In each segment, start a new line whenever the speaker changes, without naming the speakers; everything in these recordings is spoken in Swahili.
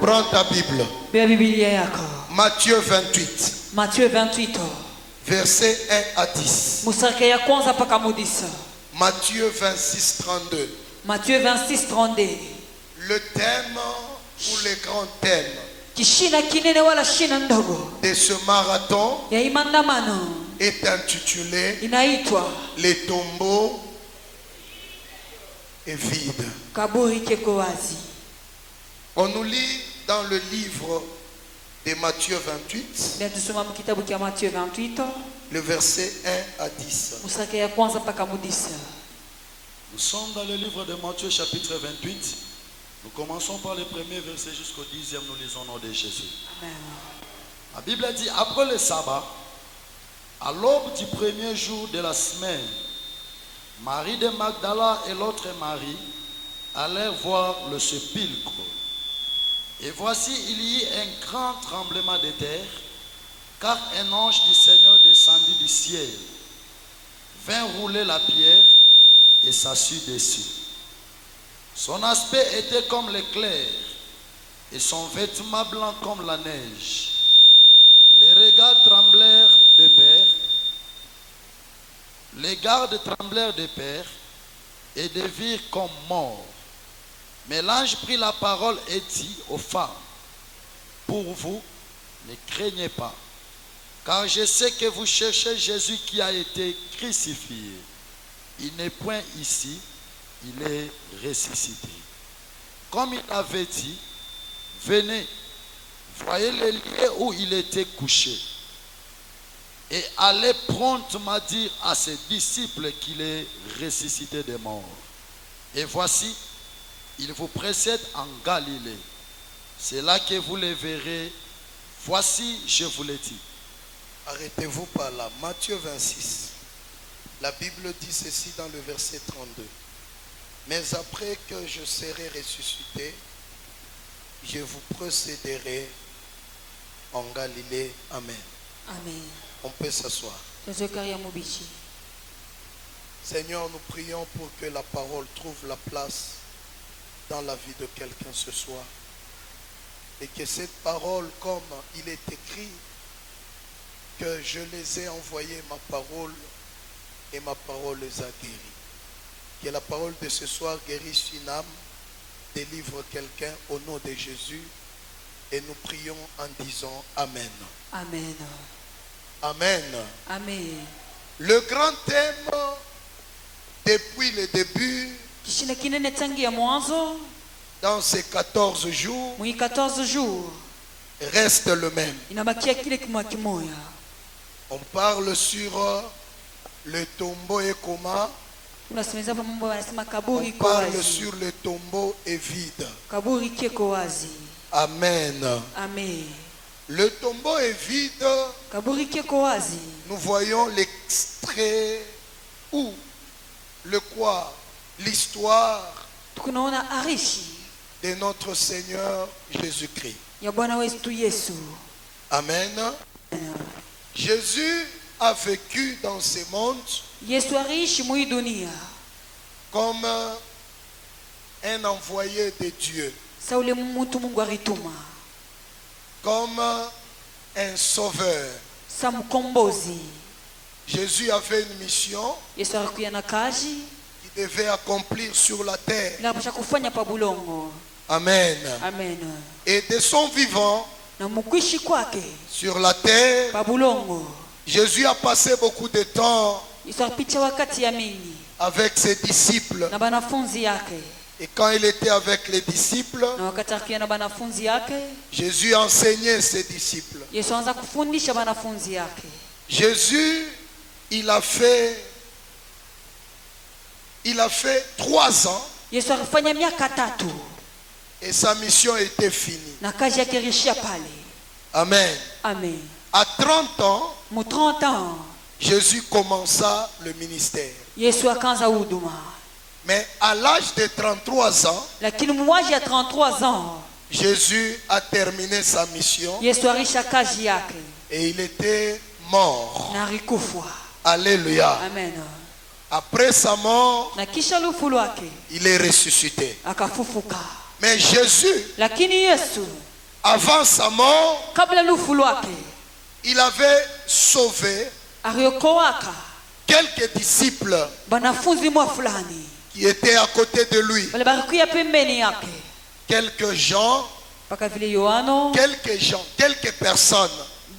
Prends ta Bible. Matthieu 28.
Matthieu 28.
Versets 1 à 10. Matthieu 26, 32.
Matthieu 26, 32.
Le thème ou le grand thème de ce marathon est intitulé Les tombeaux est vide. On nous lit dans le livre de Matthieu 28, le verset 1 à 10.
Nous sommes dans le livre de Matthieu chapitre 28. Nous commençons par le premier verset jusqu'au 10e. Nous lisons au nom de Jésus.
Amen.
La Bible dit, après le sabbat, à l'aube du premier jour de la semaine, Marie de Magdala et l'autre Marie allèrent voir le sépulcre. Et voici, il y eut un grand tremblement de terre, car un ange du Seigneur descendit du ciel, vint rouler la pierre et s'assit dessus. Son aspect était comme l'éclair, et son vêtement blanc comme la neige. Les regards tremblèrent de peur. Les gardes tremblèrent de peur et de virent comme morts. Mais l'ange prit la parole et dit aux femmes, pour vous, ne craignez pas, car je sais que vous cherchez Jésus qui a été crucifié. Il n'est point ici, il est ressuscité. Comme il avait dit, venez, voyez le lieu où il était couché. Et allez promptement dire à ses disciples qu'il est ressuscité des morts. Et voici, il vous précède en Galilée. C'est là que vous le verrez. Voici, je vous l'ai dit.
Arrêtez-vous par là. Matthieu 26. La Bible dit ceci dans le verset 32. Mais après que je serai ressuscité, je vous précéderai en Galilée. Amen.
Amen.
On peut s'asseoir. Seigneur, nous prions pour que la parole trouve la place dans la vie de quelqu'un ce soir. Et que cette parole, comme il est écrit, que je les ai envoyés ma parole et ma parole les a guéris. Que la parole de ce soir guérisse une âme, délivre quelqu'un au nom de Jésus. Et nous prions en disant Amen.
Amen.
Amen.
Amen.
Le grand thème depuis le début, dans ces 14 jours, reste le même. On parle sur le tombeau et comment. On parle sur le tombeau et vide. Amen.
Amen.
Le tombeau est vide. Nous voyons l'extrait où le quoi, l'histoire de notre Seigneur Jésus-Christ. Amen. Jésus a vécu dans ce monde comme un envoyé de Dieu, comme un sauveur. Jésus avait une mission qui devait accomplir sur la terre. Amen.
Amen.
Et de son vivant sur la terre, Jésus a passé beaucoup de temps avec ses disciples. Et quand il était avec les disciples, Jésus enseignait ses disciples. Jésus, il a fait 3 ans et sa mission était finie. Amen.
Amen.
À 30 ans,
30 ans,
Jésus commença le ministère. Mais à l'âge de 33 ans, Jésus a terminé sa mission et il était mort. Alléluia.
Amen.
Après sa mort, il est ressuscité. Mais Jésus, avant sa mort,
kabla lufu lwake
il avait sauvé
aliokoaka
quelques disciples
banafunzi mwa fulani
qui étaient à côté de lui.
wale barikuya pembeni yake,
Quelques gens,
mpaka vile Yohano,
quelques personnes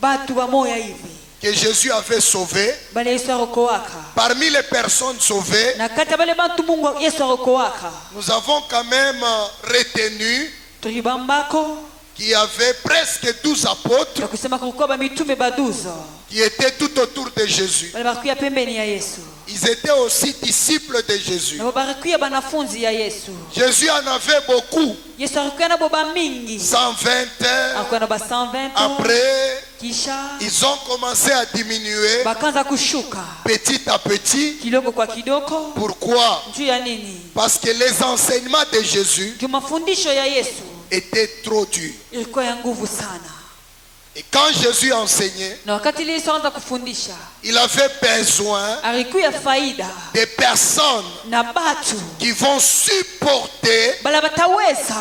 batu bamoya hivi
que Jésus avait sauvés.
bale Yesu aliokoaka.
Parmi les personnes sauvées,
Na kati ya bale bantu Mungu Yesu aliokoaka,
nous avons quand même retenu
tulibambako
qu'il y avait presque 12 apôtres
ya kusema kulikuwa bamitume baduzo
qui étaient tout autour de Jésus.
bale barikuya pembeni ya Yesu,
Ils étaient aussi disciples de Jésus.
na barikuya banafunzi ya Yesu.
Jésus en avait beaucoup.
Yesu alikuwa na boba mingi,
120
alikuwa na ba 120.
Après,
Kisha
ils ont commencé à diminuer
bakaanza kushuka
petit à petit.
kidogo kwa kidogo.
Pourquoi?
Juu ya nini?
Parce que les enseignements de Jésus
Juu mafundisho ya Yesu
étaient trop durs.
ilikuwa ya nguvu sana,
Et quand Jésus enseignait,
na wakati Yesu anaanza kufundisha
il avait besoin
alikuya faida
des personnes
na batu
qui vont supporter
bala bataweza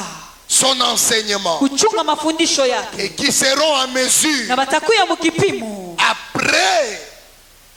son enseignement
kuchunga mafundisho yake,
et qui seront en mesure,
na batakuya mukipimo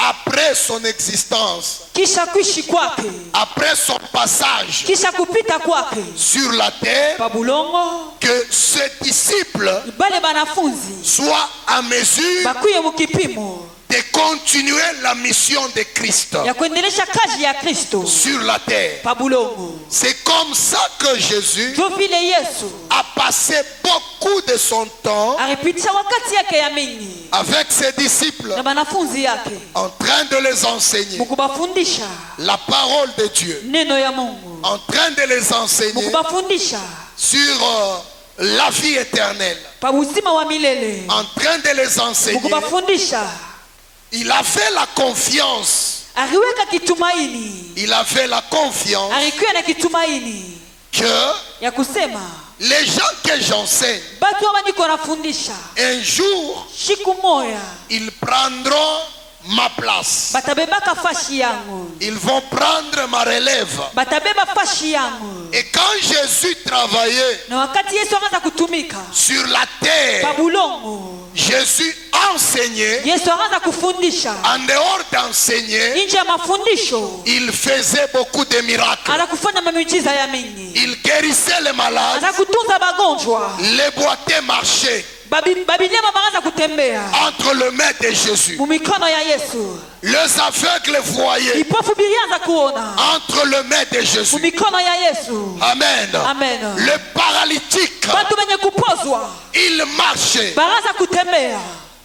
après son existence,
kisha kuishi kwake,
après son passage
kisha kupita kwake
sur la terre,
pa bulongo,
que ce disciple
bale banafunzi
soit en mesure
bakuye mukipimo
de continuer la mission de Christ
ya kuendelesha kazi ya Kristo
sur la terre.
pa bulongo.
C'est comme ça que Jésus
Ndio vile Yesu
a passé beaucoup de son temps
alipitisha wakati yake ya mingi
avec ses disciples
na banafunzi yake
en train de les enseigner
mukubafundisha
la parole de Dieu,
neno ya Mungu,
en train de les enseigner
mukubafundisha
sur la vie éternelle,
pa uzima wa milele,
en train de les enseigner.
mukubafundisha.
Il avait la confiance,
Aliweka kitumaini,
il avait la confiance
alikuwa na kitumaini
que
ya kusema
les gens que j'enseigne,
batu aba niko nafundisha,
un jour,
siku moya
ils prendront ma place.
batabebaka fashi yangu,
Ils vont prendre ma relève.
batabeba fashi yangu.
Et quand Jésus travaillait
Na wakati Yesu akaanza kutumika
sur la terre,
pa bulongo,
Jésus enseignait.
Yesu akaanza kufundisha.
En dehors d'enseigner,
Nje ya mafundisho
il faisait beaucoup de miracles.
anakufanya mamiujiza ya mingi,
Il guérissait les malades,
anakutunza bagonjwa,
les boiteux marchaient
babilema bakaanza kutembea
entre les mains de Jésus.
mumikono ya Yesu,
Les aveugles voyaient
vipofu bilianza kuona
entre les mains de Jésus.
mumikono ya Yesu.
Amen.
Amen.
Le paralytique,
Batu benye kupozwa
il marchait.
bakaanza kutembea.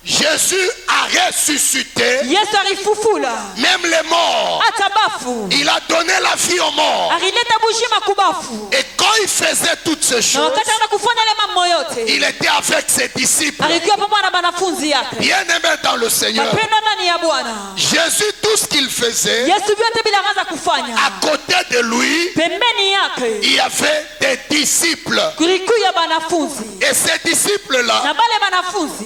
Jésus a ressuscité
Yesu alifufula
même les morts.
hata bafu,
Il a donné la vie aux morts.
alileta bushima kubafu.
Et quand il faisait toutes ces
Na
choses,
wakati anaenda kufanya ile mambo yote,
il était avec ses disciples.
alikuwa pamoja na banafunzi yake.
Bien-aimés dans le Seigneur,
Mapendo ndani ya Bwana.
Jésus, tout ce qu'il faisait,
Yesu vyote bila akaanza kufanya,
à côté de lui,
pembeni yake
il y avait des disciples.
kulikuya banafunzi,
Et ces disciples-là,
na bale banafunzi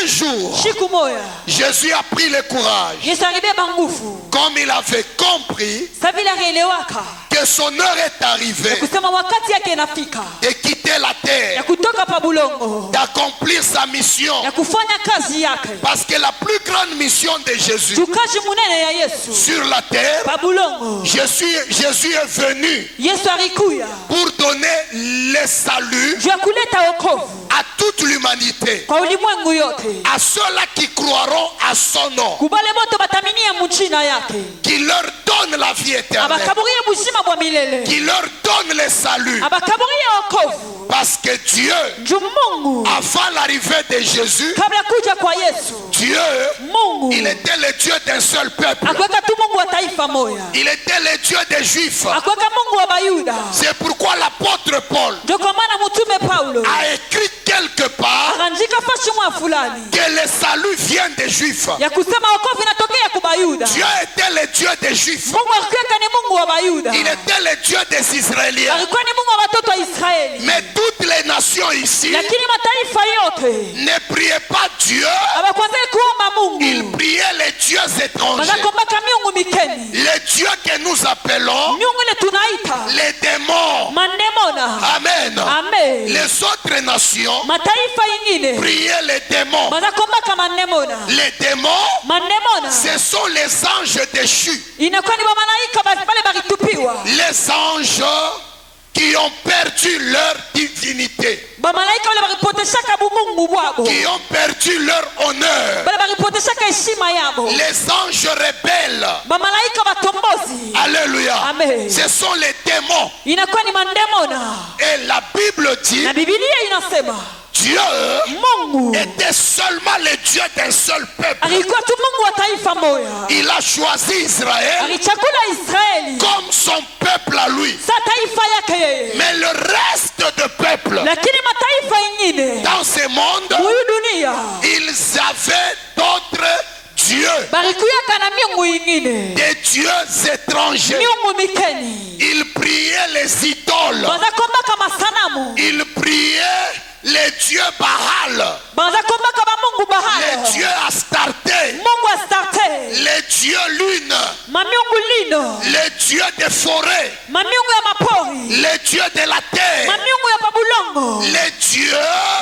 un jour,
siku moya
Jésus a pris le courage,
Yesu alibeba nguvu,
comme il avait compris
sa vile alielewaka
que son heure est arrivée
kusema wakati yake inafika
de quitter la
ya
terre,
kutoka pa bulongo,
d'accomplir sa mission.
ya kufanya kazi yake.
Parce que la plus grande mission de Jésus
Tukaji munene ya Yesu
sur la terre,
pa bulongo,
Jésus est venu
Yesu alikuya
pour donner le salut
juu ya kuleta wokovu
à toute l'humanité,
kwa ulimwengu yote,
à ceux-là qui croiront à son nom,
kubale moto bataminia mujina yake,
qui leur donne la vie éternelle,
abakaburie buzima bwa milele,
qui leur donne le salut.
abakaburie wokovu.
Parce que Dieu,
Juu Mungu
avant l'arrivée de Jésus,
kabla kuja kwa Yesu,
Dieu,
Mungu
il était le Dieu d'un seul peuple.
akweka tu Mungu wa taifa moya,
Il était le Dieu des Juifs.
akweka Mungu wa Bayuda.
C'est pourquoi l'apôtre Paul
Ndio kwa maana mtume Paulo
a écrit quelque part
akaandika fashi mwa fulani
que le salut vient des Juifs.
ya kusema wokovu inatokea kwa Bayuda.
Dieu était le Dieu des Juifs.
Mungu akweka ni Mungu wa Bayuda,
Il était le Dieu des Israéliens.
alikuwa ni Mungu wa watoto wa Israeli.
Mais toutes les nations ici
Lakini mataifa yote
ne priaient pas Dieu,
abakwanza kuomba
ils
Mungu,
priaient les dieux étrangers.
banakombaka miungu mikeni,
Les dieux que nous appelons
miungu ile tunaita
les démons.
mandemo mandemona.
Amen.
Amen.
Les autres nations
Mataifa ingine
priaient les démons.
bazakombaka mandemona.
Les démons,
Mandemona
ce sont les anges déchus.
inakuwa ni bamalaika bale baritupiwa.
Les anges qui ont perdu leur divinité,
Bamalaika bale baripoteshaka bumungu bwabo.
qui ont perdu leur honneur.
Bale baripoteshaka heshima yabo.
Les anges rebelles.
Bamalaika batombozi.
Alléluia.
Amen.
Ce sont les démons.
Inakuwa ni mandemona.
Et la Bible dit,
Na Biblia inasema
Dieu
Mungu
était seulement le Dieu d'un seul peuple.
alikuwa tu Mungu wa taifa moja.
Il a choisi Israël
Alichagula Israeli
comme son peuple à lui.
sa taifa yake yeye.
Mais le reste de peuple
Lakini mataifa ingine
dans ce monde,
huyu dunia
ils avaient d'autres dieux,
barikuyaka na miungu ingine,
des dieux étrangers.
miungu mikeni.
Ils priaient les idoles.
Bazakombaka masanamu,
Ils priaient les dieux Baal,
bazakombaka bamungu
les
Bahala,
dieux Astarté,
mungu Astarte,
les dieux Lune,
mamiungu Lino,
les dieux des forêts,
mamiungu ya mapori,
les dieux de la terre,
mamiungu ya pabulongo,
les dieux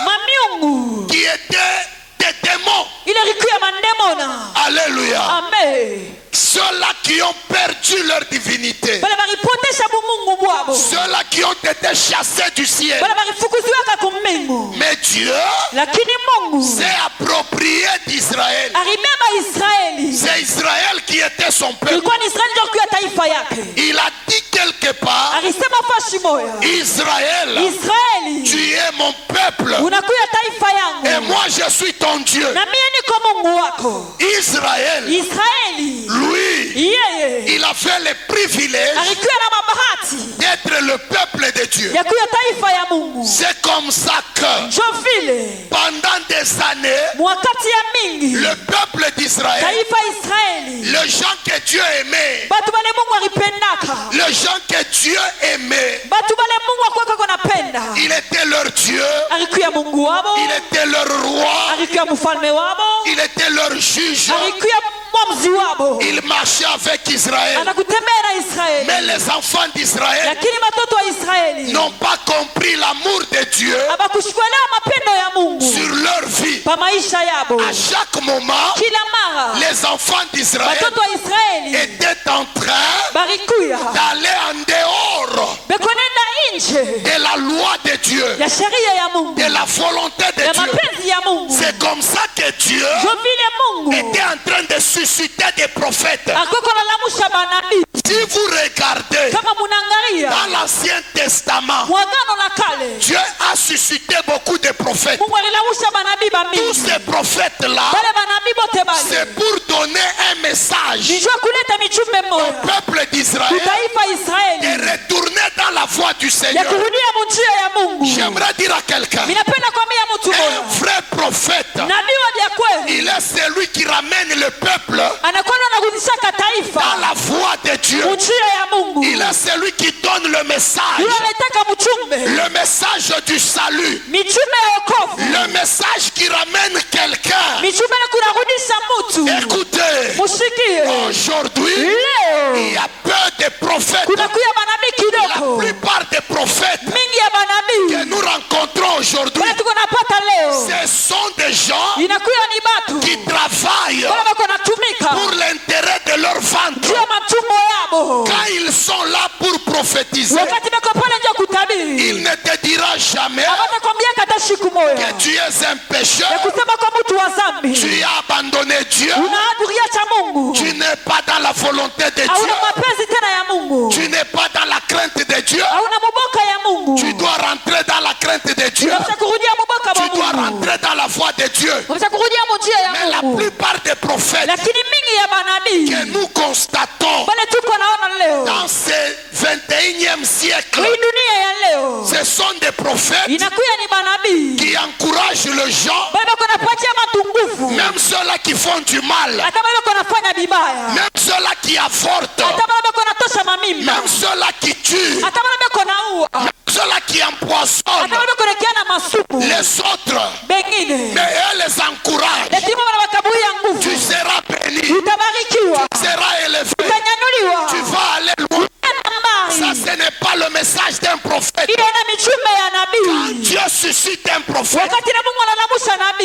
mamiungu
qui étaient des démons.
ile riku ya mandemona.
Alléluia.
Amen.
Ceux-là qui ont perdu leur divinité,
Bale baripotesha bumungu bwabo,
ceux-là qui ont été chassés du ciel.
bale barifukuziwaka kumbingu.
Mais Dieu
Lakini Mungu
s'est approprié d'Israël.
alimeba Israeli.
C'est Israël qui était son peuple.
Ilikuwa ni Israeli ndio kuya taifa yake.
Il a dit quelque part,
Alisema fashi moya,
Israël,
Israeli
tu es mon peuple
unakuya taifa
et
yangu
moi je suis ton Dieu.
na mimi niko Mungu wako.
Israël,
Israeli
lui,
yeye
il a fait le privilège
alikuwa na mabahati
d'être le peuple de Dieu.
ya kuya taifa ya Mungu.
C'est comme ça que
Njo vile
pendant des années,
mwakati ya mingi
le peuple d'Israël,
taifa Israeli,
les gens que Dieu aimait,
batu bale Mungu alipendaka,
les gens que Dieu aimait,
batu bale Mungu akweka kona penda,
il était leur Dieu,
alikuwa Mungu wabo,
il était leur roi,
alikuwa mfalme wabo,
il était leur juge,
alikuwa mwamuzi wabo,
il marchait avec Israël.
anakutembea na Israeli.
Mais les enfants d'Israël
Lakini watoto wa Israeli
n'ont pas compris l'amour de Dieu
habakushikuelewa mapendo ya Mungu
sur leur vie.
pa maisha yabo.
À chaque moment,
Kila mara
les enfants d'Israël
watoto wa Israeli
étaient en train
barikuya
d'aller en dehors
bekonenda nje
de la loi de Dieu,
ya sheria ya Mungu,
de la volonté de
ya
Dieu.
mapenzi ya Mungu.
C'est comme ça que Dieu
Jo vile Mungu
était en train de susciter des prophètes.
akweko nalamusha manabii.
Si vous regardez
Kama munangalia
dans l'Ancien Testament,
mwagano la kale,
Dieu a suscité beaucoup de prophètes.
Mungu alilamusha manabii
Tous
bamingi.
ces prophètes-là,
Bale manabii bote bale
c'est pour donner un message
nijua kuleta michume
au
moya
peuple d'Israël
kutaifa
et
Israeli
retourner dans la voie du
ya
Seigneur.
kurudia munjia ya Mungu.
J'aimerais dire à quelqu'un,
Minapenda kwambia mtu
un
moya,
vrai prophète,
nabii wa vya kweli
il est celui qui ramène le peuple
anakuwa anarudishaka
dans
taifa
la voie de Dieu.
munjia ya Mungu.
Il est celui qui donne le message,
Yule anataka mchumbe
le message du salut,
michume ya wokovu,
le message qui ramène quelqu'un.
michume ni kunarudisha mtu.
Écoutez,
Mushikie
aujourd'hui, il y
leo
a peu de prophètes.
kunakuya manabii
La
kidogo,
plupart des prophètes
mingi ya
que
manabii
nous rencontrons aujourd'hui,
wale tuko napata leo
ce sont des gens
inakuya ni batu
qui travaillent
wale wako natumika
pour l'intérêt de leur ventre.
juu ya matumbo yabo.
Quand ils sont là pour prophétiser,
Wakati beko pale nje kutabiri,
il ne te dira jamais
hawatakwambia hata siku moya
que tu es un pécheur,
ya kusema kwa mtu wa zambi
tu as abandonné Dieu,
unaaduria cha Mungu,
tu n'es pas dans la volonté de
hauna
Dieu,
mapenzi tena ya Mungu,
tu n'es pas dans la crainte de Dieu,
hauna muboka ya Mungu.
tu dois rentrer dans la crainte de Dieu,
Unaweza kurudia muboka
tu dois
wa Mungu,
rentrer dans la voie de Dieu.
unaweza kurudia munjia
Mais
ya
la
Mungu.
plupart des prophètes
Lakini mingi ya manabii
que nous constatons
bale tuko naona leo
dans ce 21e siècle,
hii dunia ya leo
ce sont des prophètes
inakuya ni manabii
qui encouragent les gens,
bale bako napatia matungufu,
même ceux-là qui font du mal,
hata bale bako nafanya bibaya,
même ceux-là qui avortent,
hata bale bako natosha mamimba,
même ceux-là qui tuent,
hata bale bako naua,
ceux-là qui
hata
empoisonnent
bale bako nakiana masupu
les autres,
bengine,
mais eux les encouragent.
yatima bana bakabuia
Tu
nguvu,
seras béni,
utabarikiwa,
tu seras élevé,
utanyanyuliwa,
tu vas aller loin.
Enda mbali.
Ça, ce n'est pas le message d'un prophète.
Hiyo na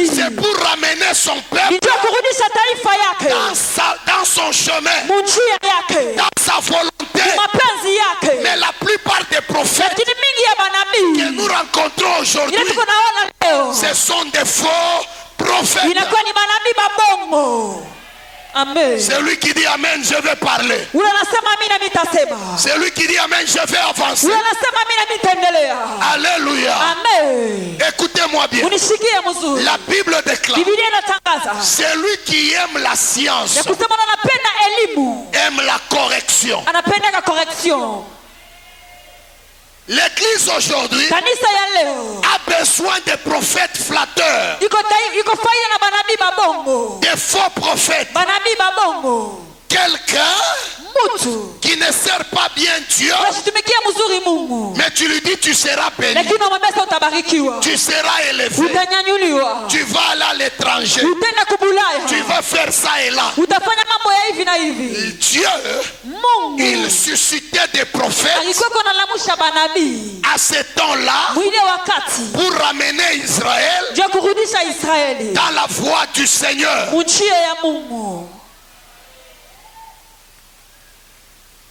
manabii
c'est pour ramener son
ni
peuple
juu ya kurudisha taifa yake
dans son chemin,
munjia yake
dans sa volonté.
mapenzi yake.
Mais la plupart des prophètes
Lakini mingi ya
que
manabii
nous rencontrons aujourd'hui,
ile tuko naona leo
ce sont des faux prophètes.
inakuwa ni manabii mabongo. Amen.
Celui qui dit Amen, je vais parler.
Ule anasema mimi nami nitasema.
Celui qui dit Amen, je vais avancer.
Ule anasema mimi nami nitaendelea.
Alléluia.
Amen.
Écoutez-moi bien.
Unishikie mzuri.
La Bible déclare,
Biblia inatangaza
celui qui aime la science
ya kusema anapenda elimu,
aime la correction.
anapenda correction.
L'église aujourd'hui
Kanisa ya leo
a besoin de prophètes flatteurs,
iko faida na manabii mabongo,
des faux prophètes.
manabii mabongo.
Quelqu'un
Mtu
qui ne sert pas bien Dieu,
unashitumikia mzuri Mungu,
mais tu lui dis tu seras béni,
lakini unamwambia sasa utabarikiwa,
tu seras élevé,
utanyanyuliwa,
tu vas aller à l'étranger,
utaenda kubulaya,
tu vas faire ça et là.
utafanya mambo ya hivi na hivi.
Dieu,
Mungu
il suscitait des prophètes
alikuwa analamusha manabii
à ce temps-là
mwile wakati
pour ramener Israël
juu ya kurudisha Israeli
dans la voie du Seigneur.
munjia ya Mungu.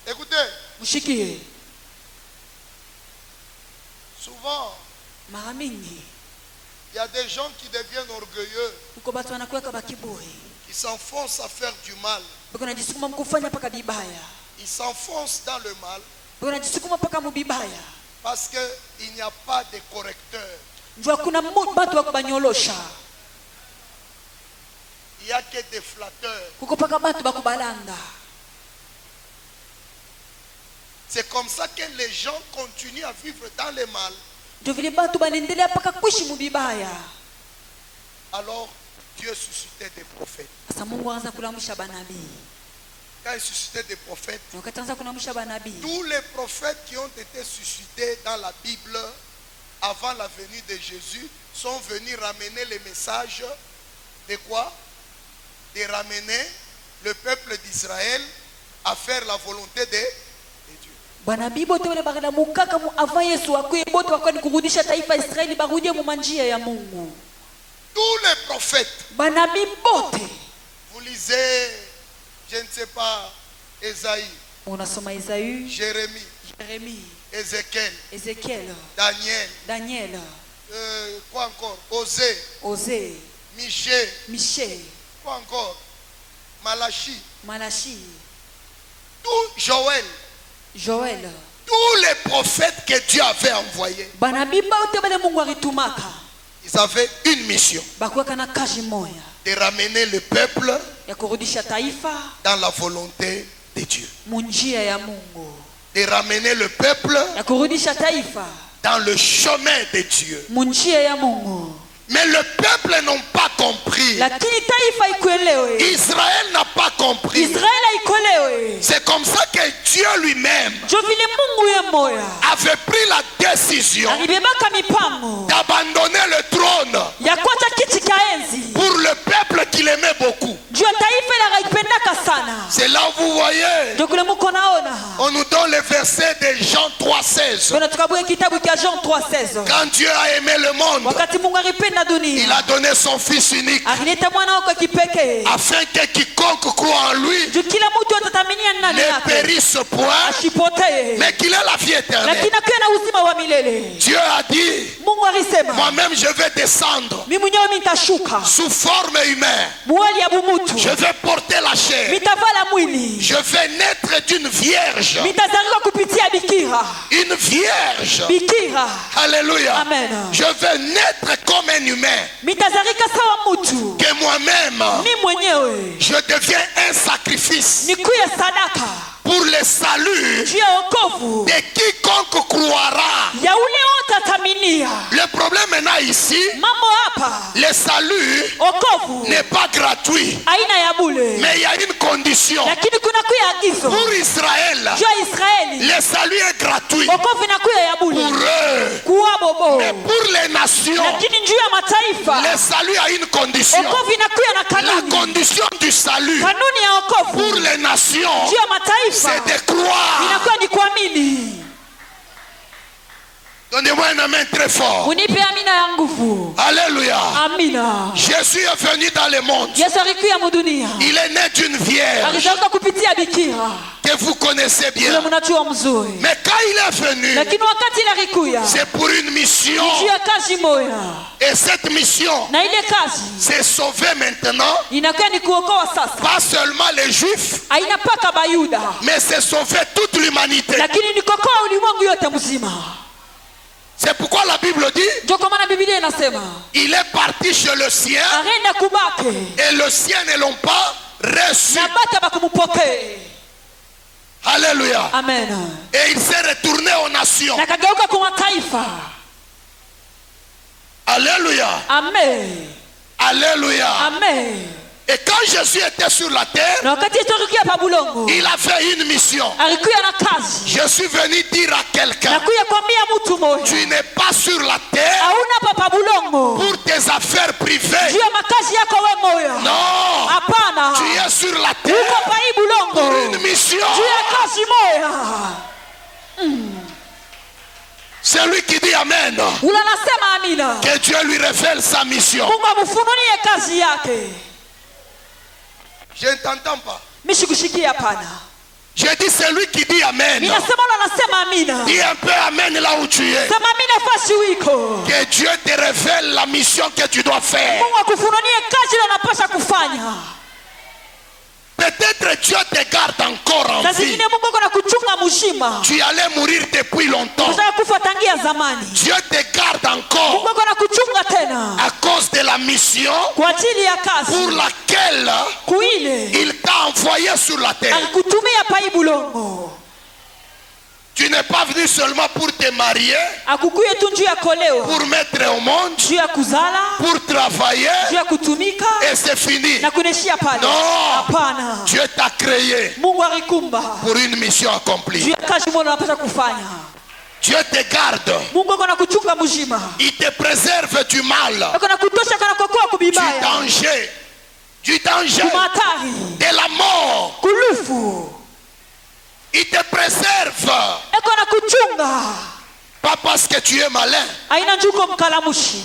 Écoutez,
Mshikie.
souvent,
Mara mingi
il y a des gens qui deviennent orgueilleux,
uko batu wanakuweka bakiburi,
qui s'enfoncent à faire du mal.
bako najisukuma mkufanya paka bibaya,
Ils s'enfoncent dans le mal
bako najisukuma paka mubibaya,
parce qu'il n'y a pas de correcteur.
njua kuna batu wa kubanyolosha,
Il n'y a que des flatteurs.
kuko paka batu bakubalanga.
C'est comme ça que les gens continuent à vivre dans le mal.
Ndio vile batu banaendelea paka kuishi mubibaya.
Alors, Dieu suscitait des prophètes.
Sasa Mungu anaanza kulamusha banabii.
Quand il suscitait des prophètes,
Na wakati anaanza kulamusha banabii,
tous les prophètes qui ont été suscités dans la Bible avant la venue de Jésus sont venus ramener les messages de quoi? De ramener le peuple d'Israël à faire la volonté de Dieu.
banabii bote wale bagala mukaka mu avant Yesu akwe bote wakani kurudisha taifa Israeli barudie mu manjia ya Mungu.
Tous les prophètes,
Banabii bote.
vous lisez, je ne sais pas, Esaïe,
Unasoma Isaïe,
Jérémie,
Jérémie,
Ézéchiel,
Ezekiel,
Daniel,
Daniel,
quoi encore? Osée,
Osée,
Michée,
Michée,
quoi encore? Malachie,
Malachi,
tout Joël,
Joël.
tous les prophètes que Dieu avait envoyés,
Banabii bote bale Mungu alitumaka.
ils avaient une mission,
Bakuweka na kazi moya
de ramener le peuple
ya kurudisha taifa
dans la volonté de Dieu,
munjia ya Mungu,
de ramener le peuple
ya kurudisha taifa
dans le chemin de Dieu.
munjia ya Mungu.
Mais le peuple n'a pas compris.
Lakini taifa ikuelewe,
Israël n'a pas compris.
Israeli ikuelewe.
C'est comme ça que Dieu lui-même
Jo vile Mungu ye moya
avait pris la décision
alibebaka mipango
d'abandonner le trône
ya kuacha kiti cha enzi
pour le peuple qu'il aimait beaucoup.
juu ya taifa ile akaipendaka sana.
C'est là où vous voyez,
Ndio kule muko naona
on nous donne le verset de Jean 3,16.
kuna tukabue kitabu cha Jean 3:16.
Quand Dieu a aimé le monde,
Wakati Mungu alipenda
il
dunia
a donné son Fils unique
alileta mwana wake kipekee
afin que quiconque croit en lui
juu kila mtu atatamania ndani
ne
yake
périsse point,
asipotee,
mais qu'il ait la vie éternelle.
lakini akiwa na uzima wa milele.
Dieu a dit,
Mungu alisema
moi-même je vais descendre
mimi mwenyewe nitashuka
sous forme humaine.
mwali ya bumutu,
Je vais porter la chair.
mitavala mwili,
Je vais naître d'une vierge.
mitazaliwa kupitia bikira.
Une vierge.
Bikira,
Alléluia.
amen.
Je vais naître comme un humain.
Mitazalika sawa mutu,
Que moi-même,
mi mwenyewe
je deviens un sacrifice
nikuye sadaka
pour le salut
juu ya wokovu
de quiconque croira.
ya ule wote ataminia.
Le problème maintenant ici,
Mambo hapa,
le salut
wokovu
n'est pas gratuit.
aina ya bule,
Mais il y a une condition.
lakini kuna kuya agizo
Pour Israël,
juu ya Israeli,
le salut est gratuit.
wokovu inakuya ya
Pour
bule
eux.
kuwa bobo,
Mais pour les nations,
lakini juu ya mataifa
le salut a une condition.
wokovu inakuya na
La
kanuni.
condition du salut
Kanuni ya wokovu
pour les nations,
juu ya mataifa
c'est de croire.
inakuwa ni kuamini.
Donnez-moi un amen très fort.
Munipe amina ya nguvu.
Alléluia.
Amina.
Jésus est venu dans le monde.
Yesu alikuja mudunia.
Il est né d'une vierge
Alizaliwa kupitia bikira.
que vous connaissez
Yule
bien.
mnajua mzuri.
Mais quand il est venu,
Lakini wakati ile alikuja,
c'est pour une mission.
juu ya kazi moja.
Et cette mission,
Na ile kazi
c'est sauver maintenant,
inakuwa ni kuokoa sasa.
pas seulement les Juifs,
Haina paka Bayuda.
mais c'est sauver toute l'humanité.
Lakini ni kuokoa ulimwengu yote mzima.
C'est pourquoi la Bible dit,
Ndio kwa maana Biblia inasema,
il est parti chez le sien
arenda kubake.
et le sien ne l'ont pas reçu.
Na bata bakumupokee.
Alléluia.
Amen.
Et il s'est retourné aux nations.
Na kageuka kwa mataifa.
Alléluia.
Amen.
Alléluia.
Amen.
Et quand Jésus était sur la terre,
Na wakati tulikia pa bulongo,
il a fait une mission.
alikuja na kazi.
Je suis venu dire à quelqu'un,
Na kuja kwambia mtu mmoja,
tu n'es pas sur la terre
hauna pa bulongo.
pour tes affaires privées.
Juu ya makazi yako wewe moyo.
Non,
Hapana.
tu es sur la
Uko
terre
pa hii bulongo.
pour une mission.
Juu ya kazi moja.
C'est lui qui dit Amen.
Ule anasema amina.
Que Dieu lui révèle sa mission.
Mungu amfunulie kazi yake.
Je ne t'entends pas.
Mishikushikia hapana.
J'ai dit c'est lui qui dit Amen.
Ninasema ule anasema amina.
Dis un peu Amen là où tu es.
Sema amina fasi wiko.
Que Dieu te révèle la mission que tu dois faire.
Mungu akufunulie kazi ile unapaswa kufanya.
Peut-être Dieu te garde encore en
Kazi
vie.
nyingine Mungu ako na kuchunga mzima.
Tu allais mourir depuis longtemps.
Unataka kufa tangia zamani.
Dieu te garde
Mungu
encore
ako na kuchunga tena.
à cause de la mission
Kwa ajili ya kazi.
pour laquelle
Kuile.
il t'a envoyé sur la terre.
Alikutumia pa hii bulongo.
Tu n'es pas venu seulement pour te marier,
Akukuye tu njuu ya kolewa.
pour mettre au monde,
Njuu ya kuzala.
pour travailler
Njuu ya kutumika.
et c'est fini.
Na kuneshia pale.
Non.
Hapana.
Dieu t'a créé
Mungu alikumba.
pour une mission
Juu
accomplie.
ya kazi moja unapaswa kufanya.
Dieu te garde.
Mungu ako na kuchunga mzima.
Il te préserve du mal,
Ako na kutosha kana kokoa
du
kubibaya.
danger,
Kumatari.
de la mort.
Kulufu.
Il te préserve.
Ako na kuchunga.
Pas parce que tu es malin,
Aina njuko mkalamushi.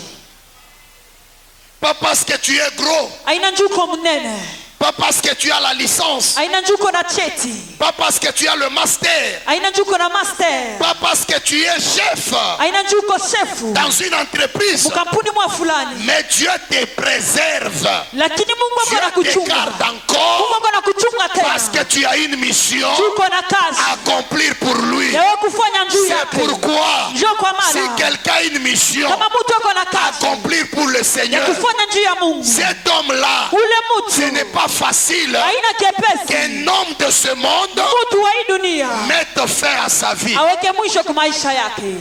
pas parce que tu es gros,
Aina njuko mnene.
pas parce que tu as la licence,
Aina njuko na cheti.
pas parce que tu as le master,
Aina njuko na master.
pas parce que tu es chef
Aina njuko shefu.
dans une entreprise,
Mkampuni mwa fulani.
mais Dieu te préserve.
Lakini Mungu ako na
Dieu te
kuchunga.
garde
Mungu
encore
ako na kuchunga
parce
tena.
que tu as une mission
Juko na kazi.
à accomplir pour lui.
Ya wewe kufanya njuu
C'est
yake.
pourquoi
Njoo kwa
si
maana.
quelqu'un a une mission
Kama mtu ako na
à
kazi.
accomplir pour le
Ya
Seigneur,
kufanya njuu ya Mungu.
cet homme-là,
Ule
ce n'est
mtu.
pas facile
Haina kepesi.
qu'un homme de ce monde
Mtu wa hii dunia.
mette fin à sa vie.
Aweke mwisho kwa maisha yake.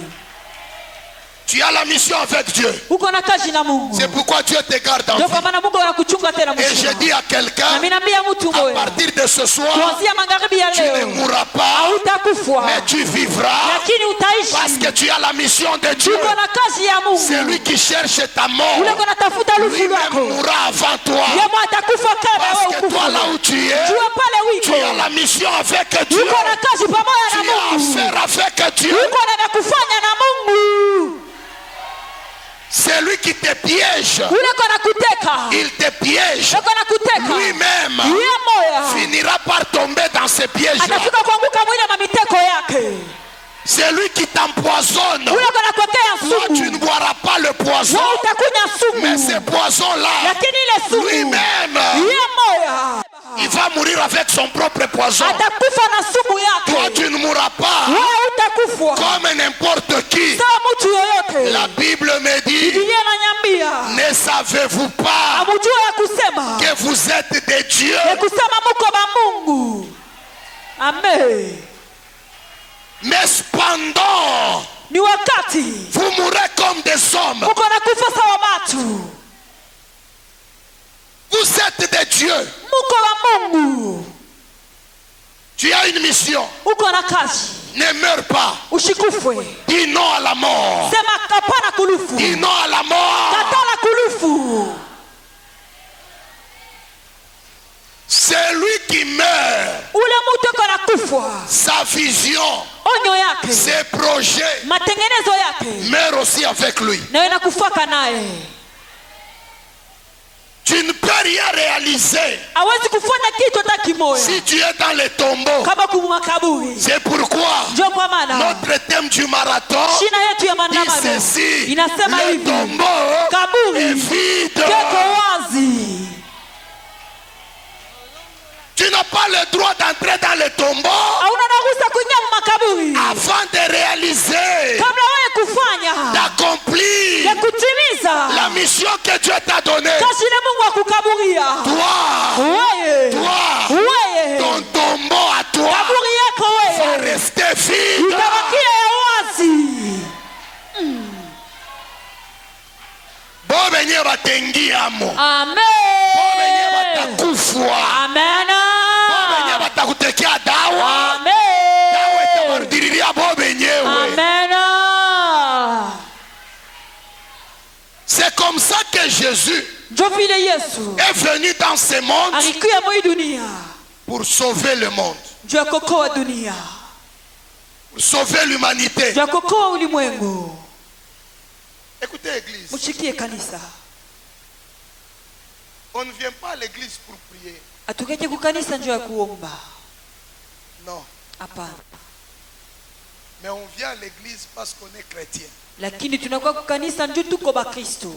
Tu as la mission avec Dieu.
Uko na kazi na Mungu.
C'est pourquoi Dieu te garde en
Ndio kwa
vie.
maana Mungu anakuchunga tena
Et je
mzima.
dis à
Na
quelqu'un,
mimi naambia mtu
à
moyo.
partir de ce soir,
Kuanzia magharibi ya
tu ne
leo.
mourras pas,
Hautakufa.
mais tu vivras
Lakini utaishi.
parce que tu as la mission de Dieu.
Uko na kazi ya
C'est
Mungu.
lui qui cherche ta mort.
Ule uko natafuta lufu
Lui-même
lwako.
mourra avant toi.
Yeye atakufa kabla
Parce
wewe
que toi, là
ukufa.
où tu es,
Jua pale
tu
wiko.
as la mission avec Dieu.
Uko na kazi pamoja
Tu
na
as
Mungu.
affaire avec Dieu.
Uko na kufanya na Mungu.
C'est lui qui te piège.
Ule uko na kuteka.
Il te piège.
Uko na kuteka.
Lui-même
Yeye moya.
finira par tomber dans ces pièges-là.
Atafika kuanguka mwile mamiteko yake.
C'est lui qui t'empoisonne.
Ule uko na kuwekea
Toi, tu ne
sumu.
boiras pas le poison,
Wewe utakunywa
mais
sumu.
ce poison-là,
Lakini ile sumu.
lui-même,
Yeye moya.
il va mourir avec son propre poison.
Atakufa na sumu
Toi,
yake.
tu ne mourras pas
Wewe utakufa.
comme n'importe qui.
Sawa mtu yoyote.
La Bible me dit,
Biblia inaniambia.
ne savez-vous pas
Amujua ya kusema.
que vous êtes des dieux?
Ya kusema muko ba Mungu. Amen.
Mais cependant,
Ni wakati.
vous mourrez comme des hommes.
Muko na kufa sawa watu.
Vous êtes des dieux.
Muko ba Mungu.
Tu as une mission.
Uko na kazi.
Ne meurs pas.
Ushikufwe.
Dis non à la mort.
Sema kapana kulufu.
Dis non à la mort.
Katala kulufu.
C'est lui qui meurt.
Ule mtu uko na kufa.
Sa vision,
maonyo yake,
ses projets
matengenezo yake
meurent aussi avec lui.
nayo inakufaka naye.
Tu ne peux rien réaliser
Hawezi kufanya kitu hata kimoja
si tu es dans les tombeaux.
kama kumakaburi.
C'est pourquoi
Ndio kwa maana
notre thème du marathon
shina yetu ya
dit
maandamano
ceci:
inasema
le
hivi,
tombeau est
kaburi
vide.
keko wazi.
Tu n'as pas le droit d'entrer dans le tombeau
Hauna ruhusa kuingia makaburi
avant de réaliser,
kabla wewe kufanya
d'accomplir
ya kutimiza
la mission que Dieu t'a donnée.
kazi ile Mungu akukaburia.
Toi,
Wewe wewe
ton tombeau à toi
kaburi yako
va
wewe
rester vide.
itabakia ya wazi.
Bo benye batengiamo, bo benye
Amen.
batakufwa,
Amen.
bo benye batakutekea dawa,
Amen.
dawa itabarudiriria bo benyewe.
Amen.
C'est comme ça que Jésus
Ndio vile Yesu
est venu dans ce monde
alikuja mwa dunia
pour sauver le monde,
ndio ya kuokoa dunia,
pour sauver l'humanité.
ndio ya kuokoa ulimwengu.
Écoutez, Église,
Mshikie kanisa,
on ne vient pas à l'église pour prier.
atukeje kukanisa ndio ya kuomba.
Non,
Hapana,
mais on vient à l'église parce qu'on est chrétien.
lakini tunakuwa kukanisa ndio tuko ba Kristo,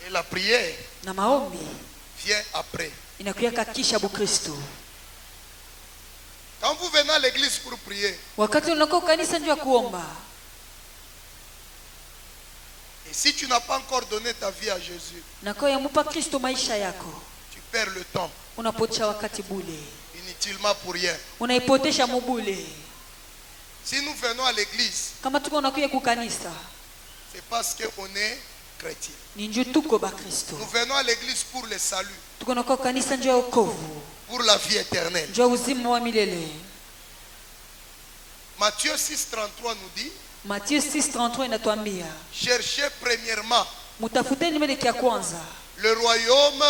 Et la prière
na maombi
vient après.
inakuya kakisha Bukristo.
Quand vous venez à l'église pour prier,
Wakati unakuwa kukanisa ndio ya kuomba,
et si tu n'as pas encore donné ta vie à Jésus,
nakuwa yamupa Kristo maisha yako,
tu perds le temps
unapotea wakati bule,
inutilement pour rien.
unaipotesha mubule.
Si nous venons à l'église,
Kama tuko unakuya kukanisa
c'est parce qu'on est chrétien.
ni ndio tuko ba Kristo,
Nous venons à l'église pour le salut,
tuko unakuwa kukanisa ndio ya wokovu,
pour la vie éternelle.
ndio ya uzima wa milele.
Matthieu 6,33 nous dit:
Matthieu 6:33 inatuambia
cherchez premièrement
mutafuteni mbele ya kwanza
le royaume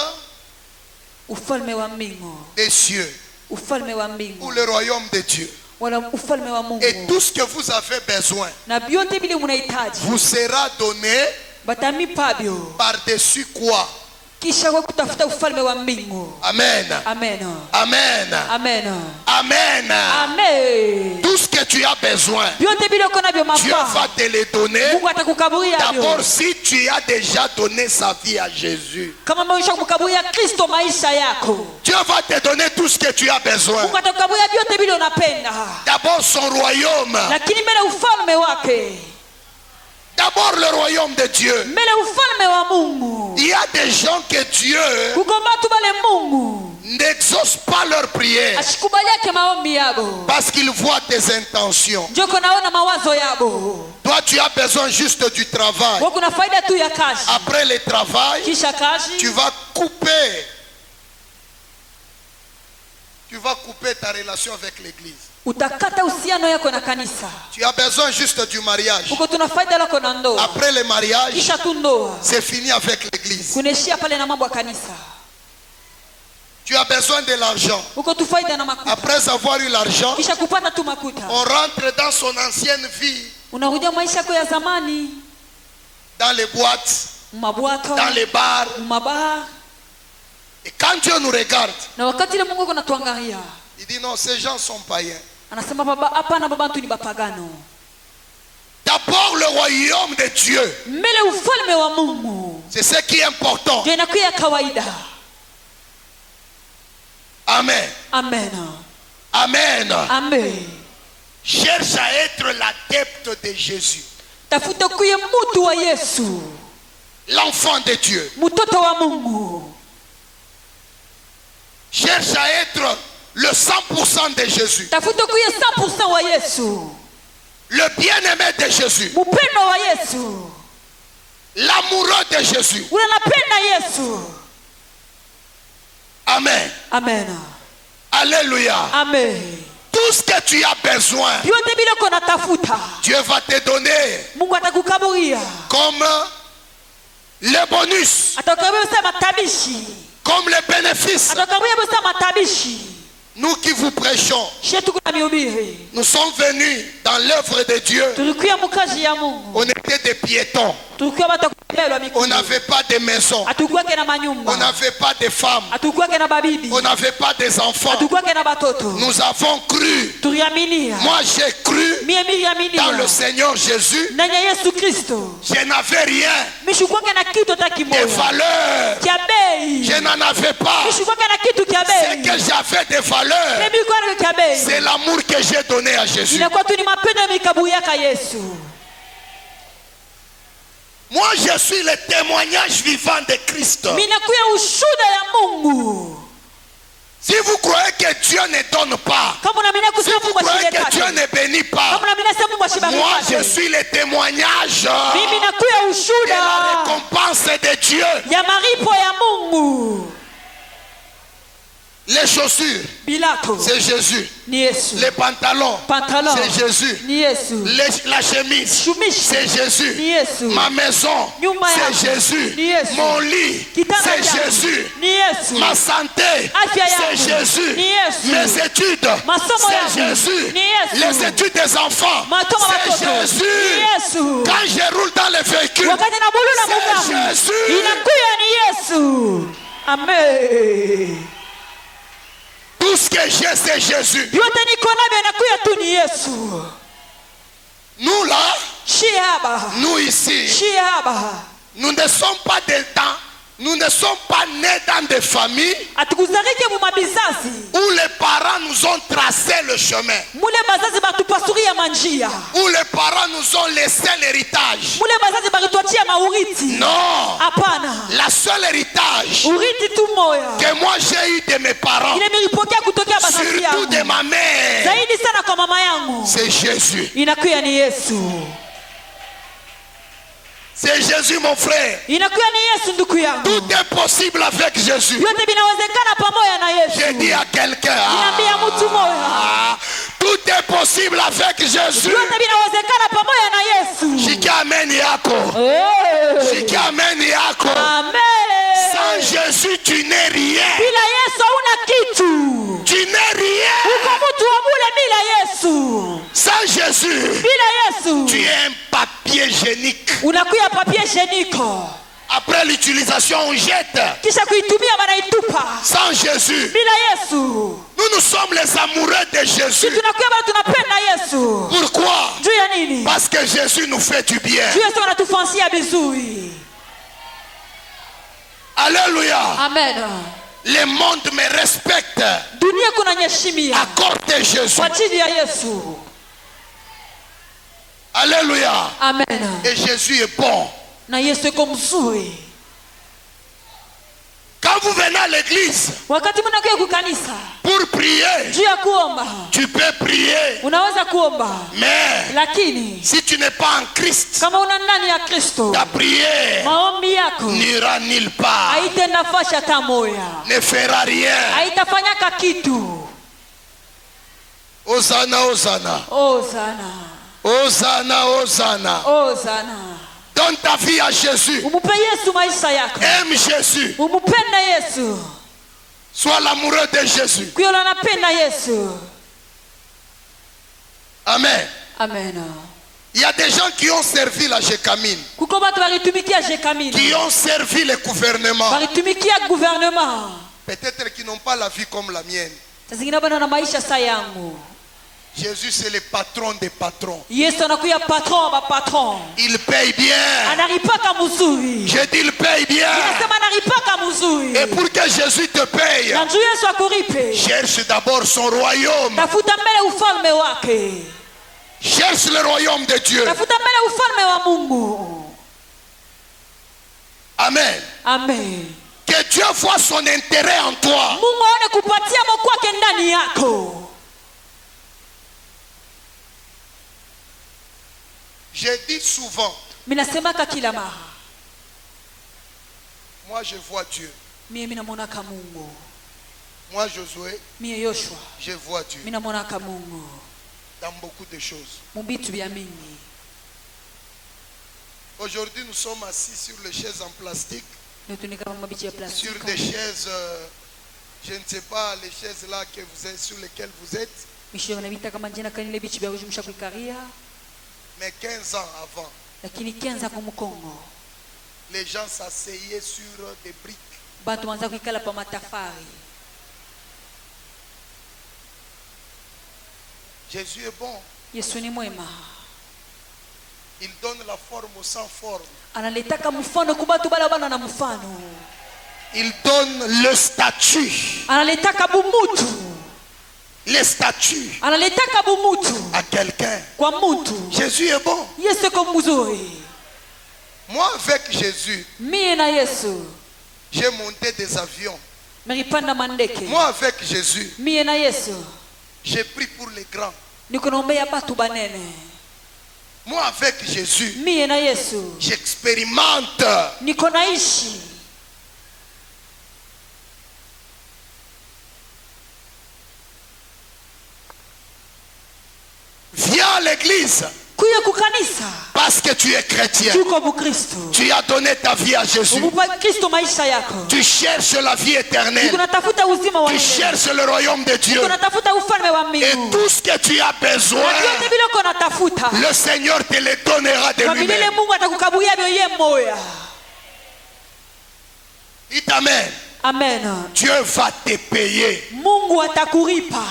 ufalme wa mbingu,
des cieux,
ufalme wa
ou
mbingu
le royaume de Dieu.
wala ufalme wa Mungu,
Et tout ce que vous avez besoin
na vyote vile mnahitaji
vous sera donné
batamipa byo,
par-dessus quoi?
kisha kwa kutafuta ufalme wa mbingu.
Amen.
Amen.
Amen.
Amen.
Amen.
Amen.
Tout ce que tu as besoin,
Vyote vile uko navyo
Dieu va
mafaa,
te les donner.
Mungu atakukaburia
D'abord,
byo.
si tu as déjà donné sa vie à Jésus,
Kama maisha kukaburia Kristo maisha yako,
Dieu va te donner tout ce que tu as besoin.
Mungu atakukaburia vyote vile unapenda,
D'abord son royaume.
lakini mbele ufalme wake,
D'abord le royaume de Dieu.
mbele ufalme wa Mungu.
Il y a des gens que Dieu
Kuko batu bale Mungu
n'exauce pas leur prière
ashikubaliake maombi yabo,
parce qu'il voit tes intentions.
ndio naona mawazo yabo.
Toi, tu as besoin juste du travail.
Wewe kuna faida tu ya kazi,
Après le travail,
kisha kazi
tu vas couper. Tu vas couper ta relation avec l'église.
utakata uhusiano yako na kanisa.
Tu as besoin juste du mariage.
Uko tuna faida lako na ndoa,
Après le mariage,
kisha tu ndoa
c'est fini avec l'église.
kunaishia pale na mambo ya kanisa.
Tu as besoin de l'argent.
Uko tu faida na makuta,
Après avoir eu l'argent,
kisha kupata tu makuta,
on rentre dans son ancienne vie,
unarudia maisha yako ya zamani,
dans les boîtes,
mabwato,
dans les bars.
mabar.
Et quand Dieu nous regarde,
Na wakati ile Mungu anatuangalia,
il dit non, ces gens sont païens.
anasema baba, hapana, baba tu ni bapagano.
D'abord le royaume de Dieu.
Mbele ufalme wa Mungu
C'est ce qui est important.
ndio inakuwa kawaida.
Amen.
Amen.
Amen.
Amen.
Cherche à être l'adepte de Jésus.
Tafuta kuye mtu wa Yesu,
L'enfant de Dieu.
mtoto wa Mungu.
Cherche à être le 100% de Jésus.
Tafuta kuye 100% wa Yesu,
Le bien-aimé de Jésus.
mpendo wa Yesu,
L'amoureux de Jésus.
unapenda Yesu.
Amen.
Amen.
Alléluia.
Amen.
Tout ce que tu as besoin,
Vyote vile uko natafuta,
Dieu va te donner
Mungu atakukaburia,
comme les bonus,
atakukaburia matabishi,
comme les bénéfices.
atakukaburia matabishi.
Nous qui vous prêchons, nous sommes venus dans l'œuvre de Dieu. On était des piétons. On n'avait pas de maison. On n'avait pas de femmes. On n'avait pas des enfants. Nous avons cru. Moi j'ai cru dans le Seigneur Jésus. Je n'avais rien de valeur. Je n'en avais pas. C'est que j'avais des valeurs. C'est l'amour que j'ai donné à Jésus. Moi je suis le témoignage vivant de Christ. Si vous croyez que Dieu ne donne pas, si vous croyez que Dieu ne bénit pas, moi je suis le témoignage de la récompense de Dieu. Les chaussures, c'est Jésus. Les pantalons, c'est Jésus. La chemise, c'est Jésus. Ma maison, c'est Jésus. Mon lit, c'est Jésus. Ma santé, c'est Jésus. Mes études, c'est Jésus. Les études des enfants, c'est Jésus. Quand je roule dans les véhicules, c'est Jésus.
Amen.
Tout ce que j'ai, c'est Jésus. Nous là, nous ici, nous ne sommes pas des temps. Nous ne sommes pas nés dans des familles où les parents nous ont tracé le chemin, où les parents nous ont laissé l'héritage. Non, la seule héritage que moi j'ai eu de mes parents, surtout de ma mère, c'est Jésus. C'est Jésus mon frère. Tout est possible avec Jésus. J'ai dit à quelqu'un, tout est possible avec Jésus. Sans Jésus tu n'es rien. Tu n'es rien. Sans Jésus tu es un papier génique. Après l'utilisation, on jette. Sans Jésus, nous sommes les amoureux de Jésus. Pourquoi? Parce que Jésus nous fait du bien. Alléluia.
Amen.
Le monde me respecte à cause de Jésus. Alléluia.
Amen.
Et Jésus est bon. Quand vous venez à l'église pour prier, tu peux prier. Mais si tu n'es pas en Christ, ta prière n'ira nulle part, ne fera rien. Hosanna, Hosanna. Hosanna, Hosanna. Donne ta vie à Jésus. Aime Jésus. Sois l'amoureux de Jésus. Amen.
Amen.
Il y a des gens qui ont servi la Gécamine, qui ont servi le gouvernement. Peut-être qu'ils n'ont pas la vie comme la mienne. Jésus c'est le patron des patrons. Il paye bien. Je dis il paye bien. Et pour que Jésus te paye, cherche d'abord son royaume. Cherche le royaume de Dieu. Amen.
Amen.
Que Dieu voit son intérêt en toi. Je dis souvent, moi je vois Dieu. Moi Josué, je vois Dieu dans beaucoup de choses. Aujourd'hui nous sommes assis sur les chaises en plastique, sur des chaises Je ne sais pas les chaises là que vous êtes, sur lesquelles vous êtes,
mishiro nabita kama njena kanile bichi bya kujumisha kuikaria
mais 15 ans avant,
lakini kenza ku mukongo
les gens s'asseyaient sur des briques.
bantu wanza kuikala pa matafari.
Jésus est bon.
Yesu ni mwema,
Il donne la forme aux sans forme.
analetaka mfano kubatu bala bana na mfano,
Il donne le statut.
analetaka bumutu,
Les statuts
analetaka bumutu
à quelqu'un.
kwa mutu.
Jésus est bon.
Yesu ko mzuri.
Moi, avec Jésus,
Mie na Yesu
j'ai monté des avions.
nilipanda mandeke.
Moi, avec Jésus,
Mie na Yesu
j'ai pris pour les grands.
niko naombea batu banene.
Moi, avec Jésus,
Mie na Yesu
j'expérimente.
niko naishi.
Viens à l'église
Kuya kukanisa
parce que tu es chrétien.
tuko Mukristo.
Tu as donné ta vie à Jésus.
Umupa Kristo maisha yako.
Tu cherches la vie éternelle.
Niko natafuta uzima wa
Tu
milele.
cherches le royaume de Dieu.
Niko natafuta ufalme wa
Et
mbingu.
tout ce que tu as besoin,
Na vyote vile uko natafuta,
le Seigneur te le donnera de
kwa vile
lui-même.
Mungu atakukabulia vyo yeye moya.
Dites Amen.
Amen.
Dieu va te payer.
Mungu atakuripa.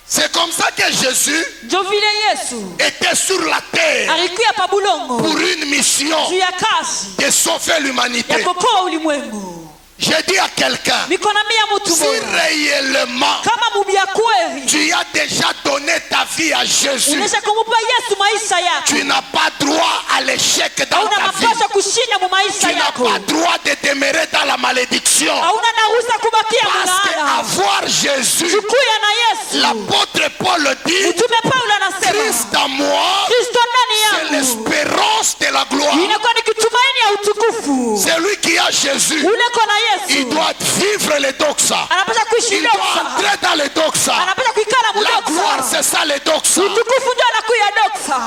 C'est comme ça que Jésus
Ndio vile Yesu
était sur la terre
alikuya pa bulongo
pour une mission
juu ya kazi
de sauver l'humanité.
ya kuokoa ulimwengu.
J'ai dit à quelqu'un,
Niko na mia mtu
si
moja,
réellement
kama mubia kweli
tu as déjà donné ta vie à Jésus,
unesha kumupa Yesu maisha yako,
tu n'as pas droit à l'échec dans
hauna
ta vie.
mapasha kushinda mu maisha
Tu n'as
yako,
pas droit de demeurer dans la malédiction.
hauna naruhusa kubakia
Parce
mlaana.
qu'avoir Jésus,
Chukuya na Yesu.
l'apôtre Paul dit,
Mtume Paulo anasema
Christ en moi,
Kristo ndani
c'est
yangu
l'espérance de la gloire.
inakuwa ni kitumaini ya utukufu.
Celui qui a Jésus,
Ule kona
il
Yesu
doit vivre les doxa.
anapaswa kuishi
Il doit
doksa,
entrer dans les doxa.
anapaswa kuikala
La gloire,
mudoksa.
c'est ça les doxa.
Utukufu ndio anakuya doksa.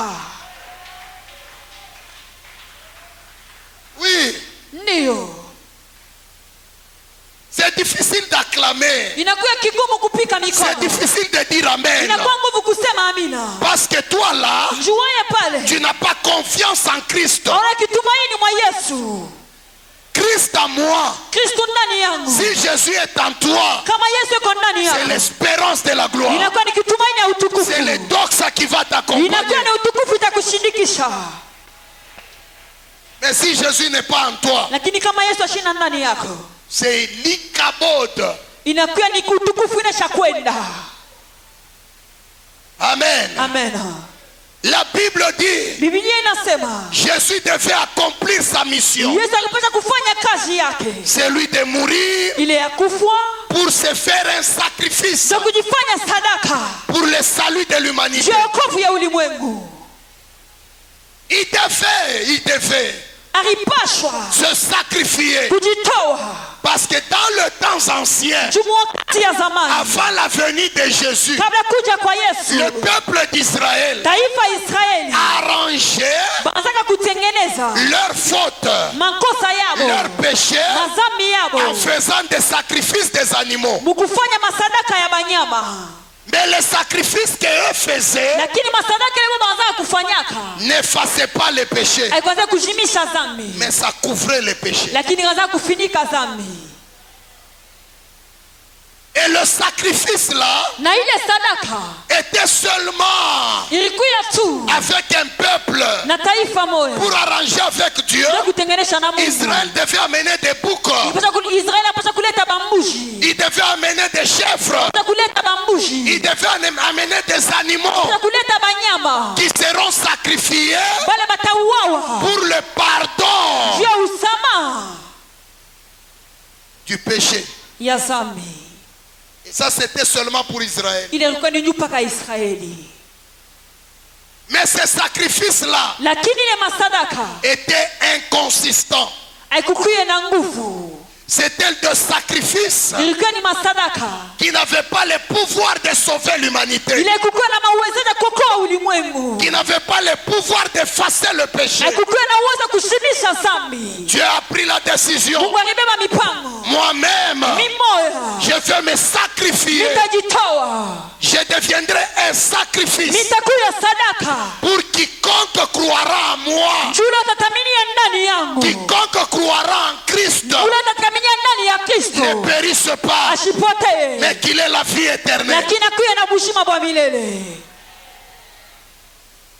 Oui,
Ndio
c'est difficile d'acclamer.
inakuwa kigumu kupika
C'est
mikono,
difficile de dire Amen.
inakuwa nguvu kusema amina.
Parce que toi là,
Juaye pale
tu n'as pas confiance en Christ.
hauna kitumaini mwa Yesu.
Christ en moi.
Kristo ndani yangu,
Si Jésus est en toi,
kama Yesu yuko ndani
c'est
yako,
l'espérance de la gloire.
inakuwa ni kitumaini ya utukufu,
C'est le doxa qui va
inakuwa
t'accompagner.
ni utukufu itakushindikisha.
Mais si Jésus n'est pas en toi,
Lakini kama Yesu ashina ndani yako,
c'est l'ikabod.
inakuwa ni utukufu inasha kwenda.
Amen.
Amen.
La Bible dit,
Biblia inasema
Jésus devait accomplir sa mission.
Yesu alipaswa kufanya kazi yake
C'est lui de mourir
ile ya kufwa,
pour se faire un sacrifice
ndio kujifanya sadaka
pour le salut de l'humanité.
juu ya wokovu ya ulimwengu.
Il devait
Alipashwa
se sacrifier.
kujitoa
Parce que dans le temps ancien,
juu wakati ya zamani,
avant la venue de Jésus,
kabla kuja kwa Yesu,
le peuple d'Israël
taifa Israeli
arrangeait
baanzaka kutengeneza
leurs fautes,
makosa yabo,
leurs péchés
mazambi
en
yabo,
faisant des sacrifices des animaux.
mukufanya masadaka ya banyama.
Mais les sacrifices qu'eux faisaient
Lakini masadaka yabo baanzaka kufanyaka
n'effaçaient pas les péchés,
haikuanza kujimisha zambi,
mais ça couvrait les péchés.
lakini kaanza kufinika zambi.
Et le sacrifice là
Na ile sadaka
était seulement
ilikuwa tu
avec un peuple
na taifa moja
pour arranger avec Dieu.
ndio kutengenesha na Mungu.
Israël devait amener des boucs,
Israeli anapaswa kuleta bambushi,
il devait amener des chèvres,
anapaswa kuleta bambushi,
il devait amener des animaux
anapaswa kuleta banyama
qui seront sacrifiés
bale batauawa
pour le pardon
juu ya usamaha
du péché.
ya zambi.
Et ça c'était seulement pour Israël.
Ile ilikuwa ni mpaka Israeli,
Mais ces sacrifices-là
lakini ile masadaka
étaient inconsistants.
haikukuye na nguvu.
C'était de sacrifices
Ilikuwa ni masadaka
qui n'avaient pas le pouvoir de sauver l'humanité,
ile kukuwa na mauwezo ya kuokoa ulimwengu,
qui n'avaient pas le pouvoir d'effacer le péché.
haikukuwa na uwezo kushimisha zambi.
Dieu a pris la
décision.
Mungu alibeba mipango.
Moi-même,
Mimoya.
je vais me sacrifier.
Nitajitoa.
Je deviendrai un sacrifice
Nitakuwa sadaka.
pour quiconque croira en moi.
Jula tataminia ndani yangu.
Quiconque croira en Christ
Jula tataminia ndani ya Kristo.
ne périsse pas,
Asipotee.
mais qu'il ait la vie éternelle.
Lakini akuwe na bushima bwa milele.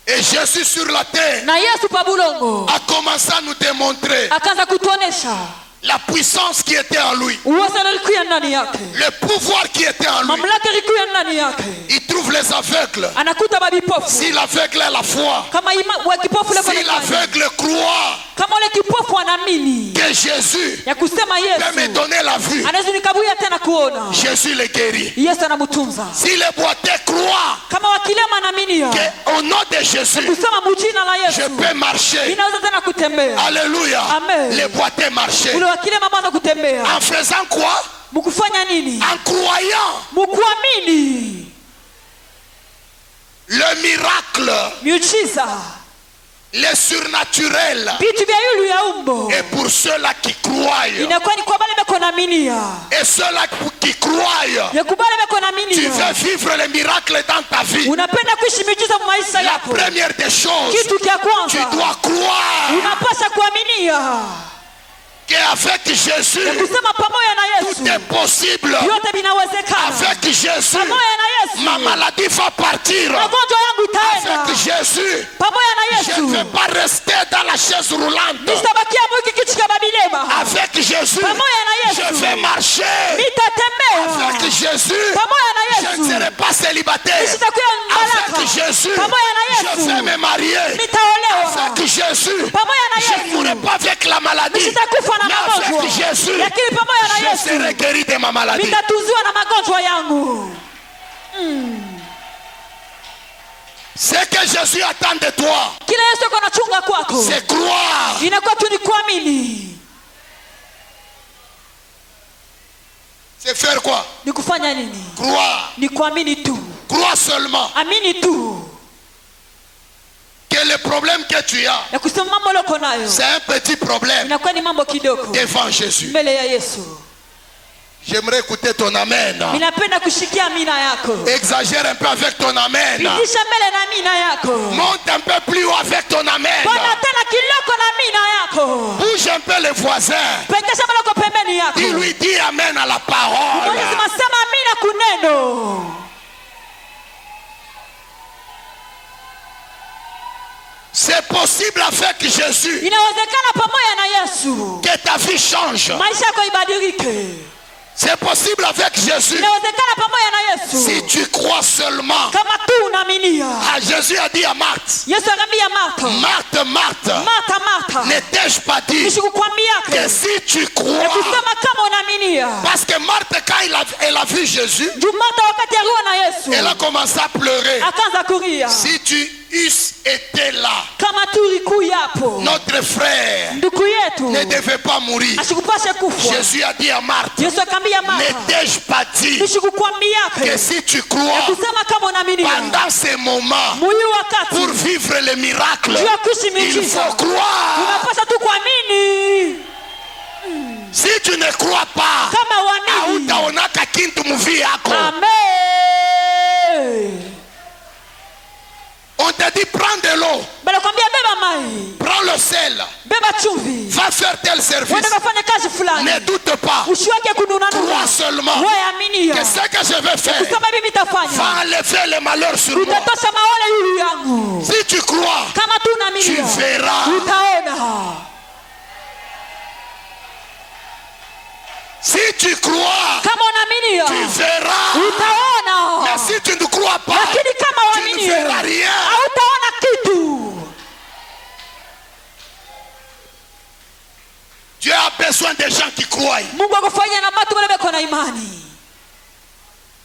Et Jésus sur la terre
Na Yesu pabulongo.
a commencé à nous démontrer
Akaanza kutuonesha
la puissance qui était en lui,
uwezo ulikuwa ndani yake.
le pouvoir qui était en lui.
Mamlaka ilikuwa ndani yake.
Il trouve les aveugles.
Anakuta babipofu.
Si l'aveugle a la foi,
Kama wa kipofu leo
si l'aveugle croit
kama ule kipofu anaamini
que Jésus
ya kusema
peut me
Yesu
donner la vue,
anaweza nikabuya tena kuona,
Jésus le guérit.
Yesu anamutunza.
Si le boiteux croit
Kama wakilema anaamini
qu'au nom de Jésus,
kusema mjina la
je
Yesu
peux marcher.
inaweza tena kutembea.
Alléluia.
Amen.
Les boiteux marchaient.
Ule wakilema bana kutembea.
En faisant quoi?
Mkufanya nini?
En croyant.
Mkuamini.
Le miracle,
Miujiza.
le surnaturel
Vitu vya yulu ya umbo.
est pour ceux-là qui croient.
Inakuwa ni kwa wale beko naaminia.
Et ceux-là qui croient,
Ya kubale beko
tu
naaminia.
veux vivre le miracle dans ta vie.
Unapenda kuishi miujiza kwa maisha
La
yako.
première des choses,
Kitu cha
tu
kwanza
dois croire
unapaswa kuaminia
qu'avec Jésus,
ya kusema pamoja na
tout
Yesu
est possible.
yote vinawezekana.
Avec Jésus,
Pamoja na Yesu
ma maladie va partir.
magonjwa yangu itaenda.
Avec Jésus,
Pamoja na
je ne
Yesu
vais pas rester dans la chaise roulante.
nitabakia mwiki kiti cha babilema.
Avec Jésus,
Pamoja na
je
Yesu
vais marcher.
nitatembea.
Avec Jésus,
Pamoja na
je ne
Yesu
serai pas célibataire.
sitakuwa
Avec
mbaraka.
Jésus,
Pamoja na
je
Yesu
vais me marier.
nitaolewa.
Avec Jésus,
Pamoja na
je ne
Yesu
mourrai pas avec la maladie.
sitakufa na
Mais avec
magonjwa.
Jésus,
Lakini pamoja na
je serai
Yesu
guéri de ma maladie.
nitatuziwa na magonjwa yangu.
Ce que Jésus attend de toi,
Kila Yesu yuko anachunga kwako
c'est croire.
inakuwa tu ni kuamini.
C'est faire quoi?
Ni kufanya nini?
Croire.
Ni kuamini tu.
Crois seulement
Amini tu
que le problème que tu as,
ya kusema mambo loko nayo
c'est un petit problème
inakuwa ni mambo kidogo
devant Jésus.
mbele ya Yesu.
J'aimerais écouter ton amen.
Ninapenda kushikia amina yako.
Exagère un peu avec ton amen.
Pitisha mbele na amina yako.
Monte un peu plus haut avec ton amen.
Bwana tena kiloko na amina yako.
Bouge un peu les voisins.
Pengesha maloko pembeni yako.
Il lui dit amen à la parole.
Mwenyezi masema amina kuneno.
C'est possible avec Jésus
Inawezekana pamoja na Yesu
que ta vie change.
maisha yako ibadilike.
C'est possible avec Jésus
Inawezekana pamoja na Yesu
si tu crois seulement.
kama tu unaaminia.
Ah, Jésus a dit à Marthe,
Yesu akamwambia Martha,
Marthe, Marthe,
Martha,
ne t'ai-je pas dit
nisikukwambia
que si tu
ya
crois,
kusema kama unaaminia.
parce que Marthe, quand elle a vu Jésus,
Juu Martha wakati aliona Yesu
elle a commencé à pleurer.
akaanza kulia.
Si tu eusses été là,
Kama tu ulikuwa hapo,
notre frère
ndugu yetu
ne devait pas mourir.
asikupashe kufa.
Jésus a dit à Marthe,
Yesu akamwambia
ne
Martha,
t'ai-je pas dit
nisikukwambia
que si tu
ya
crois,
kusema kama unaaminia.
pendant ces moments,
Muyu
pour
wakati
vivre le miracle,
juu ya kuishi
il
miujiza
faut croire.
unapaswa tu kuamini.
Si tu ne crois pas,
Kama uamini,
hautaonaka kintu muvi yako.
amen.
On te dit prends de l'eau,
Banakwambia beba mai,
prends le sel,
beba chumvi,
va faire tel service.
wende kafanya kazi fulani.
Ne doute pas,
Usiweke kununanuna.
crois seulement
Wewe aminia.
que ce que je vais faire
Kusema mimi nitafanya.
va enlever le malheur sur moi.
Utatosha maole yulu yangu.
Si tu crois,
Kama tu
tu
unaaminia,
verras.
utaona.
Si tu crois,
Kama unaaminia,
tu verras.
utaona.
Mais si tu ne crois pas,
Lakini kama
tu ne
uamini,
verras rien.
hautaona kitu.
Dieu a besoin des gens qui croient.
Mungu akufanyia na watu wale wako na imani.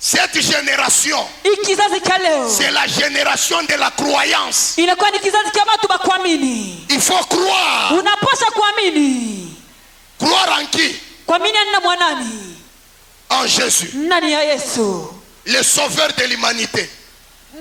Cette génération,
Hii kizazi cha leo
c'est la génération de la croyance.
inakuwa ni kizazi cha watu wa kuamini.
Il faut croire.
Unapaswa kuamini.
Croire en qui?
Kuamini na mwanani?
En Jésus,
Nani ya Yesu?
le sauveur de l'humanité.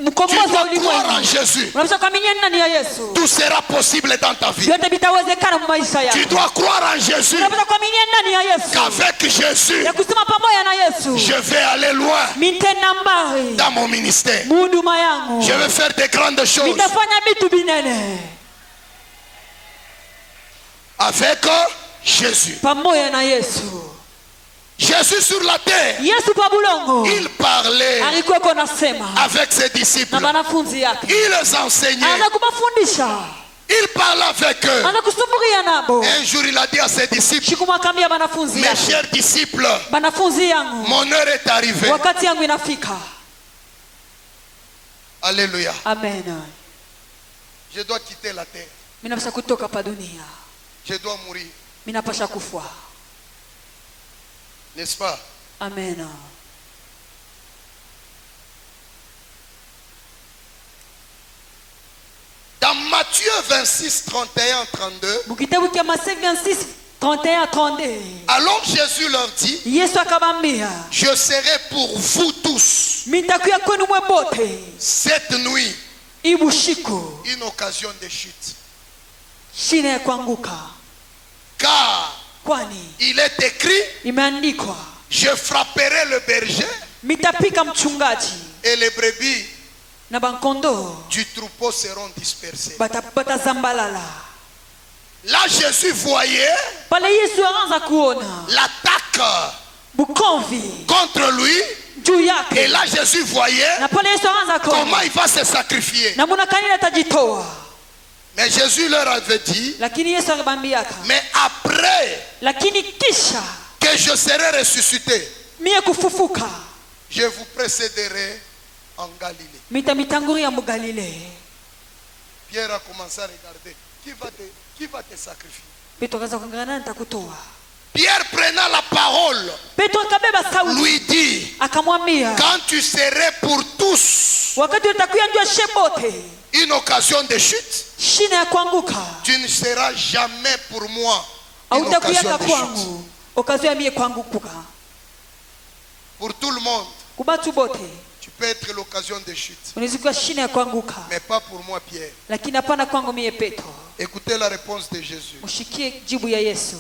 Tu
mkombozi wa
dois croire en
ulimwengu.
Jésus.
Unapaswa kuamini ndani ya Yesu.
Tout sera possible dans ta vie.
Vyote vitawezekana mu maisha yako.
Tu dois croire en Jésus.
Unapaswa kuamini ndani ya Yesu.
Qu'avec Jésus,
Ya kusema pamoja na Yesu.
je vais aller loin
Mitenda mbali.
dans mon ministère.
Huduma yangu.
Je vais faire de grandes choses.
Nitafanya vitu binene.
Avec Jésus.
Pamoja na Yesu.
Jésus sur la terre,
Yesu pa bulongo.
il parlait
Alikuwa anasema
avec ses disciples.
na wanafunzi yake.
Il les enseignait.
Anakubafundisha.
Il parlait avec eux.
Anakusumburia nabo.
Un jour, il a dit à ses disciples,
Shikumwakambia wanafunzi
mes
yake.
chers disciples,
Wanafunzi yangu.
mon heure est arrivée.
Wakati yangu inafika.
Alléluia.
Amen.
Je dois quitter la terre.
Mimi napasha kutoka pa dunia.
Je dois mourir.
Mimi napasha kufa.
N'est-ce pas?
Amen.
Dans Matthieu 26, 31, 32,
Mukitabu kia Mathayo 26, 31, 32.
alors Jésus leur dit,
Yesu akabambia,
je serai pour vous tous
mitakuya kwenu mwe bote
cette nuit
ibushiku
une occasion de chute.
shina ya kuanguka,
Car
kwani
il est écrit,
imeandikwa,
je frapperai le berger
mitapika mchungaji
et les brebis
na bankondo
du troupeau seront dispersés.
batazambalala.
Là, Jésus voyait
Pale Yesu anaanza kuona
l'attaque
bukomvi
contre lui.
juu
Et
yake,
là, Jésus voyait
na pale Yesu anaanza
comment
kuona
il va se sacrifier.
namuna kanini atajitoa.
Mais Jésus leur avait dit,
Lakini Yesu akabambiaka,
mais après
lakini kisha
que je serai ressuscité,
mie kufufuka
je vous précéderai en Galilée.
mitamitangulia mu Galilea.
Pierre a commencé à regarder. Qui va te sacrifier?
Petro akaanza kuangalia nani nitakutoa.
Pierre prenant la parole
Petro akabeba sauti
lui dit,
akamwambia,
quand tu serais pour tous
wakati utakuya njua shebote
une occasion de chute,
shina ya kuanguka,
tu ne seras jamais pour moi une occasion
hautakuyaka
de chute.
kwangu okazuya mie kuanguka.
Pour tout le monde,
Kubatu bote
tu peux être l'occasion de chute.
unaweza shina ya kuanguka,
Mais pas pour moi, Pierre.
lakini hapana kwangu mie Petro.
Écoutez la réponse de Jésus.
Mushikie jibu ya Yesu.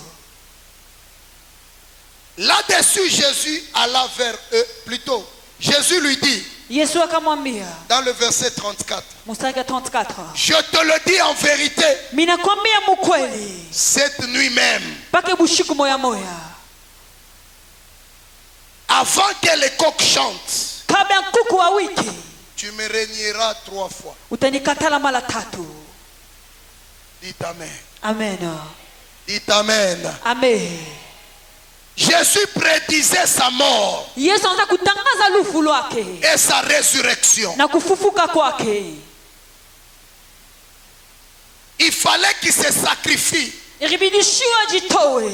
Là-dessus, Jésus alla vers eux. Plutôt, Jésus lui dit,
Yesu akamwambia
dans le verset 34,
mstari wa 34,
je te le dis en vérité,
minakwambia mukweli,
cette nuit même,
pake bushiku moya moya,
avant que les coqs chantent,
kabla ya kuku wa wiki
tu me régneras 3 fois.
utanikatala mara 3.
Dites Amen.
Amen.
Dites Amen.
Amen.
Jésus prédisait sa mort
Yesu anaanza kutangaza lufu lwake
et sa résurrection.
na kufufuka kwake.
Il fallait qu'il se sacrifie
Ilibidishiwa jitowe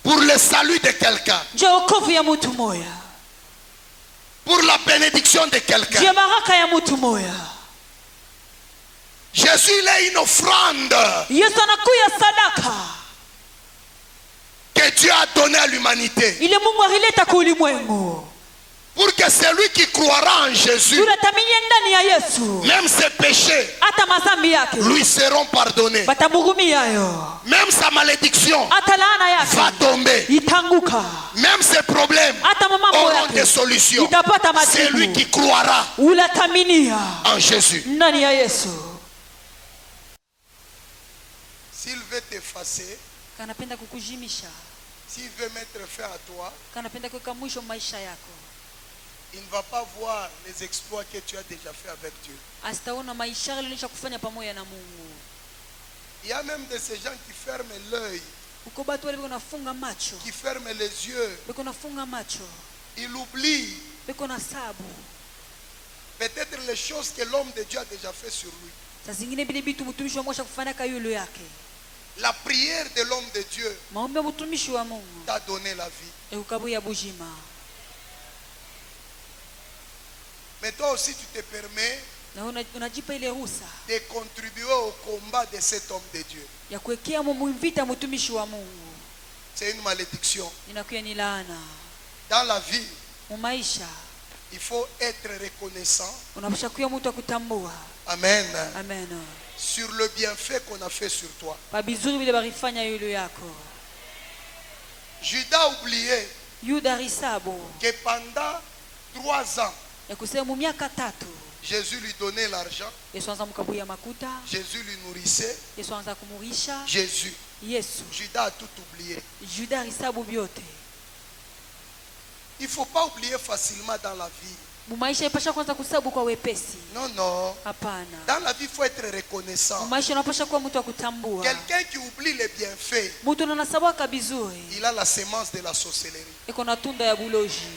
pour le salut de quelqu'un,
je wokovu ya mtu moya,
pour la bénédiction de
je
quelqu'un.
baraka ya mtu moya.
Jésus, il est une offrande
Yesu anakuya sadaka
que Dieu a donnée à l'humanité.
ile Mungu alileta kwa ulimwengu,
Pour que celui qui croira en Jésus,
yule ataminie ndani ya Yesu,
même ses péchés
hata mazambi yake
lui seront pardonnés.
batamhurumia yo,
Même sa malédiction
hata laana
va
yake
tomber.
itanguka,
Même ses problèmes
hata mambo
auront des
yake
solutions.
itapata
C'est lui
majibu.
qui croira
Ule ataminia
en Jésus.
ndani ya Yesu.
S'il veut t'effacer,
Kanapenda kukujimisha,
s'il veut mettre fin à toi,
kanapenda kuweka mwisho maisha yako,
il ne va pas voir les exploits que tu as déjà fait avec Dieu.
asitaona maisha yaliyonisha kufanya pamoja na Mungu.
Il y a même de ces gens qui ferment l'œil,
Uko batu wale beko nafunga macho,
qui ferment les yeux.
beko nafunga macho,
Ils oublient
beko na sabu.
peut-être les choses que l'homme de Dieu a déjà fait sur lui.
Saa zingine bile bitu mtumishi wa Mungu kufanya kayulu yake.
La prière de l'homme de Dieu
Maombi ya mtumishi wa Mungu
t'a donné la vie.
ekukabuya bujima.
Mais toi aussi, tu te permets
Na unajipa ile ruhusa
de contribuer au combat de cet homme de Dieu.
ya kuwekea mvita mtumishi wa Mungu.
C'est une malédiction.
Inakuwa ni laana
Dans la vie,
mu maisha.
Il faut être reconnaissant.
unapasha kuwa mtu wa kutambua.
Amen.
Amen.
Sur le bienfait qu'on a fait sur toi.
Pa bizuri vile barifanya yule yako.
Judas a oublié
Yuda risabo
que pendant 3 ans,
ya kusema mu miaka 3
Jésus lui donnait l'argent,
Yesu anza mkabuya makuta,
Jésus lui nourrissait,
Yesu anza kumurisha.
Jésus.
Yesu
Judas a tout oublié.
Juda risabo byote.
Il ne faut pas oublier facilement dans la vie.
Mumaisha ipasha kwanza kusabu kwa wepesi.
Non, non.
Hapana.
Dans la vie, il faut être reconnaissant.
Mumaisha unapasha kuwa mtu wa kutambua.
Quelqu'un qui oublie les bienfaits,
Mtu anasabaka bizuri.
il a la semence de la sorcellerie.
Iko na tunda ya buloji.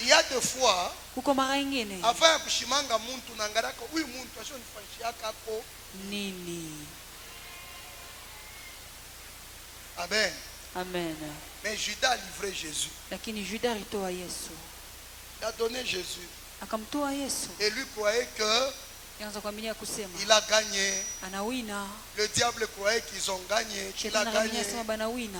Il y a des fois,
Kuko mara ingine.
avant ya kushimanga muntu nangaraka huyu muntu ashonifanyishiaka ko
Nini?
Amen.
Amen.
Mais Judas a livré Jésus.
Lakini Juda alitoa Yesu.
Il a donné Jésus.
Akamtoa Yesu.
Et lui croyait que
Anza kuaminia kusema
il a gagné.
anawina.
Le diable croyait qu'ils ont gagné, qu'il a
Shetani
gagné.
akamia sema banawina.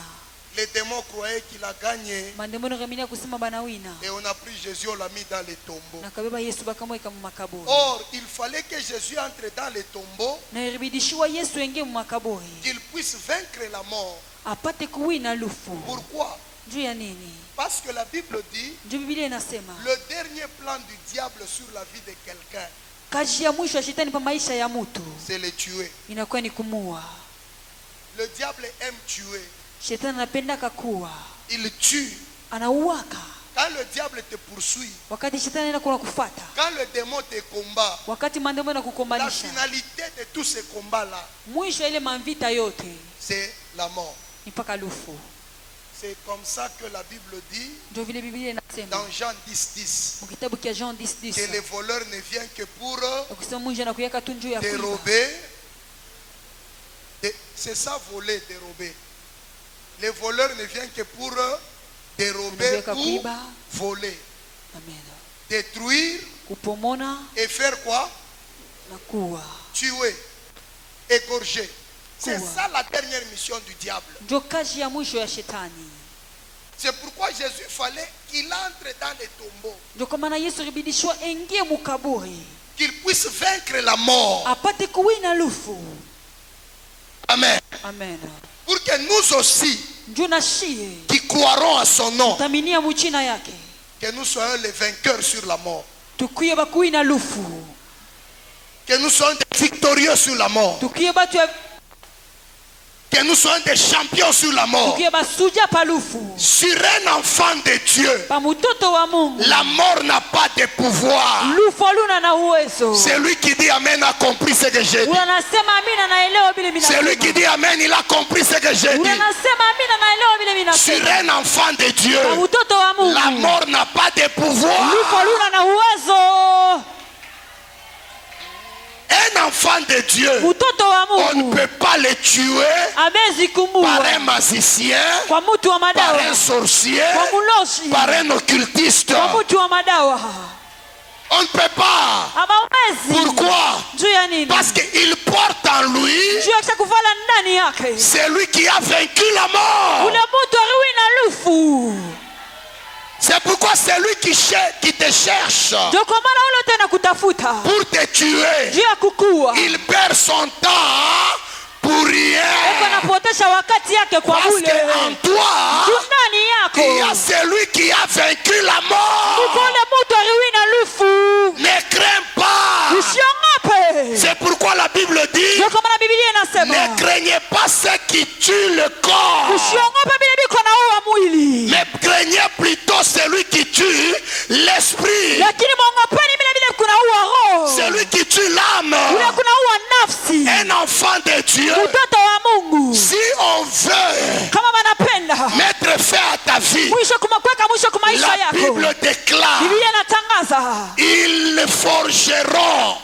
Les démons croyaient qu'il a gagné.
Mandemono akamia kusema banawina.
Et on a pris Jésus, on l'a mis dans les tombeaux.
Na kabeba Yesu bakamweka mu makaburi.
Or, il fallait que Jésus entre dans les tombeaux,
Na ilibidishiwa Yesu aingie mu makaburi.
qu'il puisse vaincre la mort.
Apate kuwina lufu.
Pourquoi?
Juu ya nini?
Parce que la Bible dit,
Juu Biblia inasema
le dernier plan du diable sur la vie de quelqu'un,
kazi ya mwisho ya shetani pa maisha ya mtu
c'est le tuer.
inakuwa ni kumua.
Le diable aime tuer.
Shetani anapenda kakua.
Il tue.
Anauaka.
Quand le diable te poursuit,
Wakati shetani anaenda kuna kufuata.
quand le démon te combat,
Wakati mandemono
la
kukombanisha.
finalité de tous ces combats-là,
Mwisho ile manvita yote
c'est la mort.
ni paka lufu.
C'est comme ça que la Bible dit
Ndio vile Biblia inasema
dans Jean 10:10
mu kitabu cha Jean
que
10:10
le voleur ne vient que pour
ukisema mwisho anakuyaka tu njoo ya kuiba.
dérober. C'est ça voler, dérober. Le voleur ne vient que pour dérober ou voler,
Amen.
détruire
Kupomona
et faire quoi?
na kuwa.
Tuer, égorger. C'est
Quoi?
ça la dernière mission du diable.
Ndio kazi ya mwisho ya shetani.
C'est pourquoi Jésus fallait qu'il entre dans les tombeaux,
Ndio kwa maana Yesu ilibidishwa ingie mu kaburi.
qu'il puisse vaincre la mort.
Apate kuwina lufu.
Amen.
Amen.
Pour que nous aussi,
Ndio na shie
qui croirons à son nom,
taminia muchina yake.
que nous soyons les vainqueurs sur la mort.
Tukuye bakuwina lufu.
Que nous soyons des victorieux sur la mort.
Tukuye batu ya
Que nous soyons des champions sur la mort.
tukuye basuja pa lufu.
Sur un enfant de Dieu,
Pa mutoto wa Mungu.
la mort n'a pas de pouvoir.
Lufu aluna na uwezo.
Celui qui dit Amen a compris ce que j'ai dit.
Unasema amina naelewa vile mimi nasema.
Celui qui dit Amen, il a compris ce que j'ai dit.
Unasema amina naelewa vile mimi
Sur
nasema.
un enfant de Dieu,
Pa mutoto wa Mungu.
la mort n'a pas de pouvoir.
Lufu aluna na uwezo.
Un enfant de Dieu,
Mutoto wa
on ne
Mungu.
peut pas le tuer
Amezi
par
kumua.
un magicien,
Kwa mtu wa
par
madawa.
un sorcier,
Kwa muloshi.
par un occultiste.
Kwa mtu wa madawa.
On ne peut pas.
Ama umezi.
Pourquoi?
Juu ya nini?
Parce qu'il porte en lui
Juu ya kisha kuvala ndani yake.
celui qui a vaincu la mort.
Ule mtu aliwina lufu.
C'est pourquoi celui qui te cherche
Ndio kwa maana ule tena kutafuta.
pour te tuer,
Juu ya kukua.
il perd son temps pour rien.
Eko anapotesha wakati yake kwa
Parce
bure.
qu'en toi,
Juu ndani yako.
il y a celui qui a vaincu la mort.
Ule mtu aliwina lufu.
Ne crains pas.
Usiogope.
C'est pourquoi la Bible dit,
Ndio kwa maana Biblia inasema.
ne craignez pas ceux qui tuent le corps,
Usiogope vile biko na uwa mwili.
mais craignez plutôt celui qui tue l'esprit,
Lakini mwongopeni vile vile kuna uwa roho.
celui qui tue l'âme.
Ule kuna uwa nafsi.
Un enfant de Dieu,
Mtoto wa Mungu.
si on veut
Kama wanapenda.
mettre fin à ta vie,
Mwisho kumakweka mwisho kwa maisha
la
yako.
Bible déclare,
Biblia inatangaza.
ils forgeront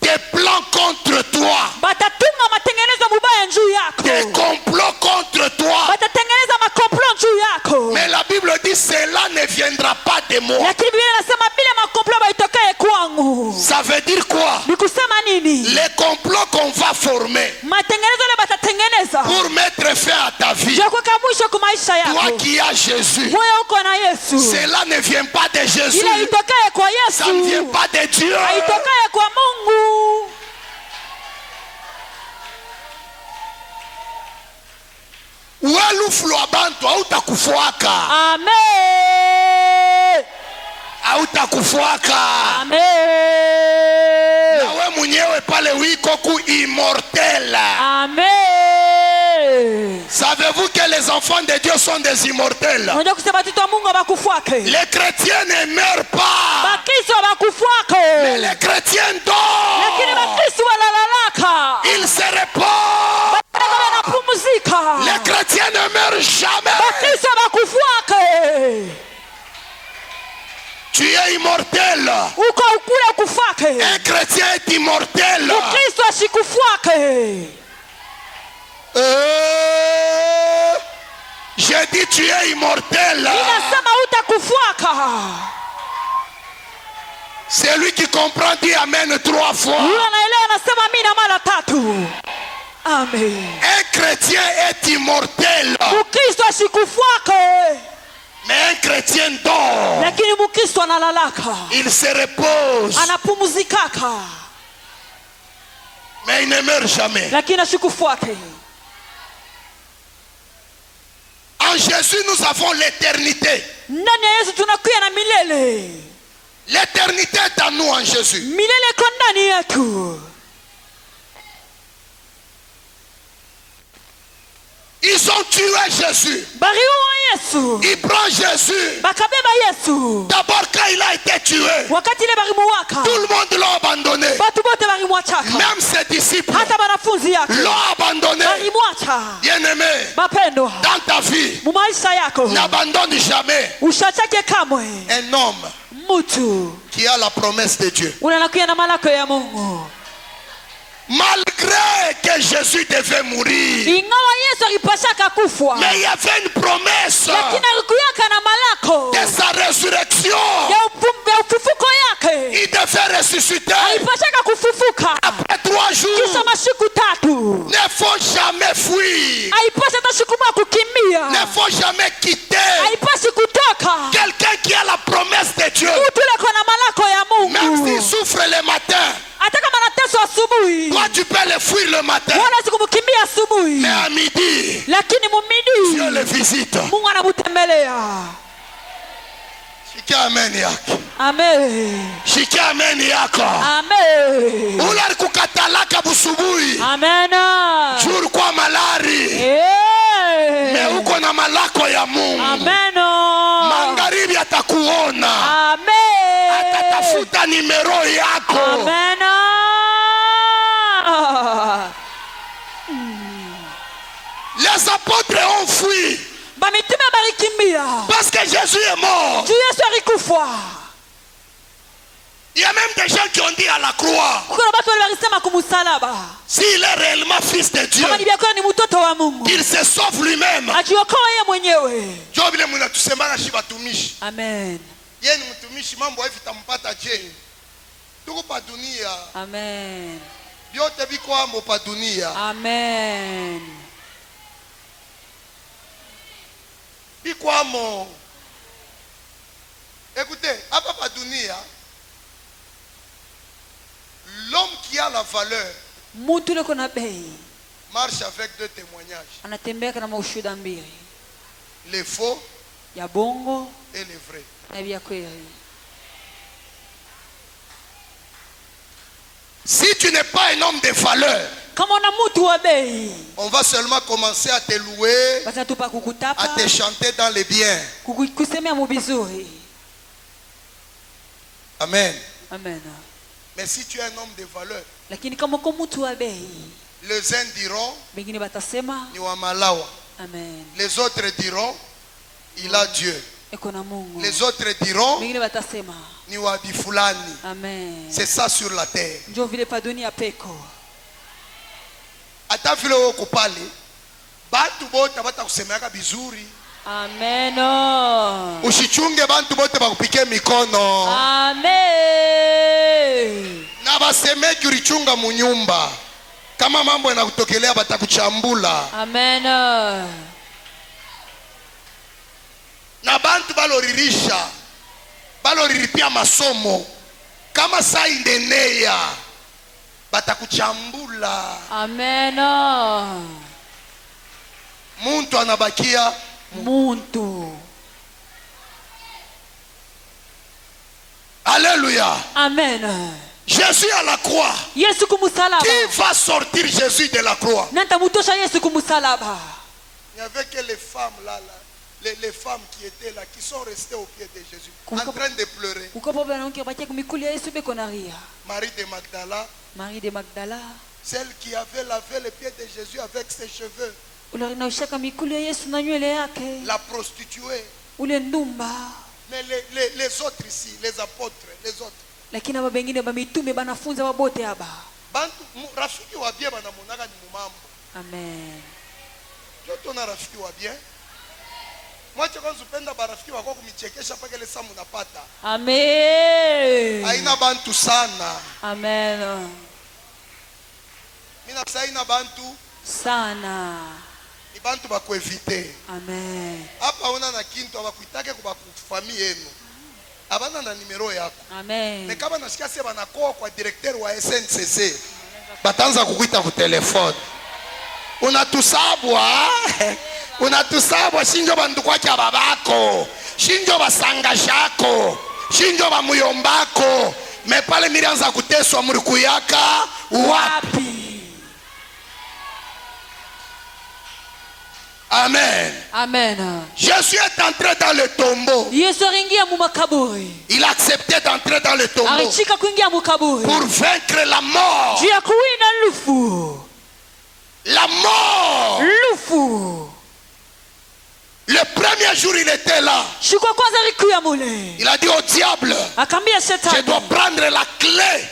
des plans contre toi,
Batatunga matengenezo mubaya juu yako.
des complots contre toi.
Batatengeneza makomplot juu yako.
Mais la Bible dit, cela ne viendra pas de moi.
Lakini Biblia inasema bila makomplot baitokee kwangu.
Ça veut dire quoi?
Ni kusema nini?
Les complots qu'on va former,
Matengenezo ile batatengeneza.
pour mettre fin à ta vie.
Jua kuweka mwisho kwa maisha
Toi
yako.
qui as Jésus,
Wewe uko na Yesu.
cela ne vient pas de Jésus,
Ile itokaye kwa
ça ne vient
Yesu.
pas de Dieu.
Haitokaye kwa Mungu.
Waluflu abantu hautakufuaka.
Amen.
Hautakufuaka.
Amen.
Na we mwenyewe pale wiko ku immortel.
Amen.
Savez-vous que les enfants de Dieu sont des immortels?
Unajua kusema watoto wa Mungu hawakufuake.
Les chrétiens ne meurent pas,
Bakristo hawakufuake.
mais les chrétiens dorment.
Lakini Bakristo wanalalaka.
Ils se reposent.
Bakristo wanapumzika.
Les chrétiens ne meurent jamais.
Bakristo hawakufuake.
Tu es immortel.
Uko ukule kufake.
Un chrétien est immortel.
Mkristo asikufuake.
J'ai dit tu es immortel.
Ninasema utakufuaka.
C'est lui qui comprend, dit amen 3 fois.
Yule anaelewa anasema amina mara 3. Amen.
Un chrétien est immortel.
Mkristo asikufuake.
Mais un chrétien dort.
Lakini Mkristo analalaka.
Il se repose.
Anapumzikaka.
Mais il ne meurt jamais.
Lakini asikufuake.
En Jésus, nous avons l'éternité.
Ndani ya Yesu tunakuwa na milele.
L'éternité est en nous en Jésus.
Milele iko ndani yetu.
Ils ont tué Jésus.
Bariwa Yesu.
Il prend Jésus.
Bakabeba Yesu.
D'abord quand il a été tué,
Wakati ile barimuwaka.
tout le monde l'a abandonné.
Batu bote barimwachaka.
Même ses disciples
Hata banafunzi yake.
l'ont abandonné.
Barimwacha.
Bien-aimé,
Mapendwa.
dans ta vie,
Mu maisha yako.
n'abandonne jamais
Ushachake kamwe.
un homme
Mutu.
qui a la promesse de Dieu.
Unanakuya na malako ya Mungu.
Malgré que Jésus devait mourir,
Ingawa Yesu alipashaka kufa.
mais il y avait une promesse
Lakini alikuyaka na malako.
de sa résurrection.
Ya ufufuko yake.
Il devait ressusciter
Alipashaka kufufuka.
après 3 jours.
Kisha masiku 3.
Ne faut jamais fuir.
Haipasi hata siku moja kukimbia.
Ne faut jamais quitter
Haipasi kutoka.
quelqu'un qui a la promesse de Dieu.
Mtu ile kwa na malako ya
Même
Mungu.
s'il souffre le matin,
Hata kama anateswa asubuhi.
toi tu peux le fuir le matin.
Wala sikumkimbia asubuhi.
Mais à midi,
Lakini mumidi.
Dieu le visite.
Mungu anamtembelea.
Shikia amen yako.
Amen.
Shikia amen yako.
Amen.
Ule alikukatalaka busubuhi.
Amen.
Juru kwa malari. Me uko na malako ya Mungu.
Amen.
Magharibi atakuona.
Amen.
Atatafuta nimero yako.
Amen.
Les apôtres ont fui
Bamitume balikimbia.
parce que Jésus est mort.
Juu Yesu alikufa.
Il y a même des gens qui ont dit à la croix,
Kuna watu walisema kumusalaba.
s'il est réellement fils de Dieu,
Kama ni biakona ni mtoto wa Mungu.
qu'il se sauve lui-même.
Ajiokoa yeye mwenyewe.
Ndio vile mnatusemana shi batumishi.
Amen.
Yeye ni mtumishi, mambo hivi tampata je? Tuko pa dunia,
Amen.
vyote viko hapo pa dunia.
Amen.
Viko hapo. Écoutez, hapa pa dunia, l'homme qui a la valeur
Mtu ile kuna bei.
marche avec 2 témoignages,
Anatembea na maushuhuda mbili.
les faux
Ya bongo
et les vrais.
na vya kweli.
Si tu n'es pas un homme de valeur,
Kama una mtu wa bei,
on va seulement commencer à te louer,
basi tupa
à
kukutapa,
te chanter dans les biens.
kusemea mubizuri.
Amen.
Amen.
Mais si tu es un homme de valeur,
Lakini kama uko mtu wa bei,
les uns diront,
wengine batasema
ni wa malawa.
amen.
Les autres diront, il a Dieu.
Eko na Mungu.
Les autres diront,
Wengine batasema
ni wa bifulani.
amen.
C'est ça sur la terre.
Ndio vile pa dunia peko.
Hata vile uko pale, bantu bote batakusemeaka bizuri.
Amen.
Usichunge bantu bote bakupike mikono.
Amen.
Na basemeki ulichunga munyumba. Kama mambo yanakutokelea batakuchambula.
Amen.
Na bantu baloririsha. Baloriripia masomo. Kama saa indeneya batakuchambula.
Amen.
Muntu anabakia
muntu.
Alléluia.
Amen.
Jésus à la croix.
Yesu kumusalaba.
Qui va sortir Jésus de la croix?
Nantamutosha Yesu kumusalaba.
Il n'y avait que les femmes là, les femmes qui étaient là, qui sont restées au pied de Jésus, en train de pleurer. Marie de Magdala.
Marie de Magdala.
Celle qui avait lavé les pieds de Jésus avec ses cheveux. La prostituée. Mais les autres ici, les apôtres, les autres.
Lakini aba bengine ba mitume banafunza babote aba.
Bantu rafiki wa bien banamonaka ni mumambo.
Amen.
Joto na rafiki wa bien. Mwache kwanza upenda barafiki wako kumichekesha paka ile saa unapata.
Amen.
Haina bantu sana.
Amen.
Mina saina bantu
sana.
Ni bantu bakuevite.
Amen.
Hapa una na kintu abakuitake kuba kufamia yenu. Abana na numero yako.
Amen.
Ne kama nasikia sasa banakoa kwa directeur wa SNCC. Batanza kukuita ku telefone. Unatusabwa. Unatusabwa shinjo bandu kwa cha babako. Shinjo basanga shako. Shinjo ba muyombako. Me pale mirianza kuteswa muri kuyaka wapi? Amen.
Amen.
Jésus est entré dans le tombeau.
Il
a accepté d'entrer dans le tombeau pour vaincre la mort. La mort. Le premier jour il était là. Il a dit au diable, je dois prendre la clé.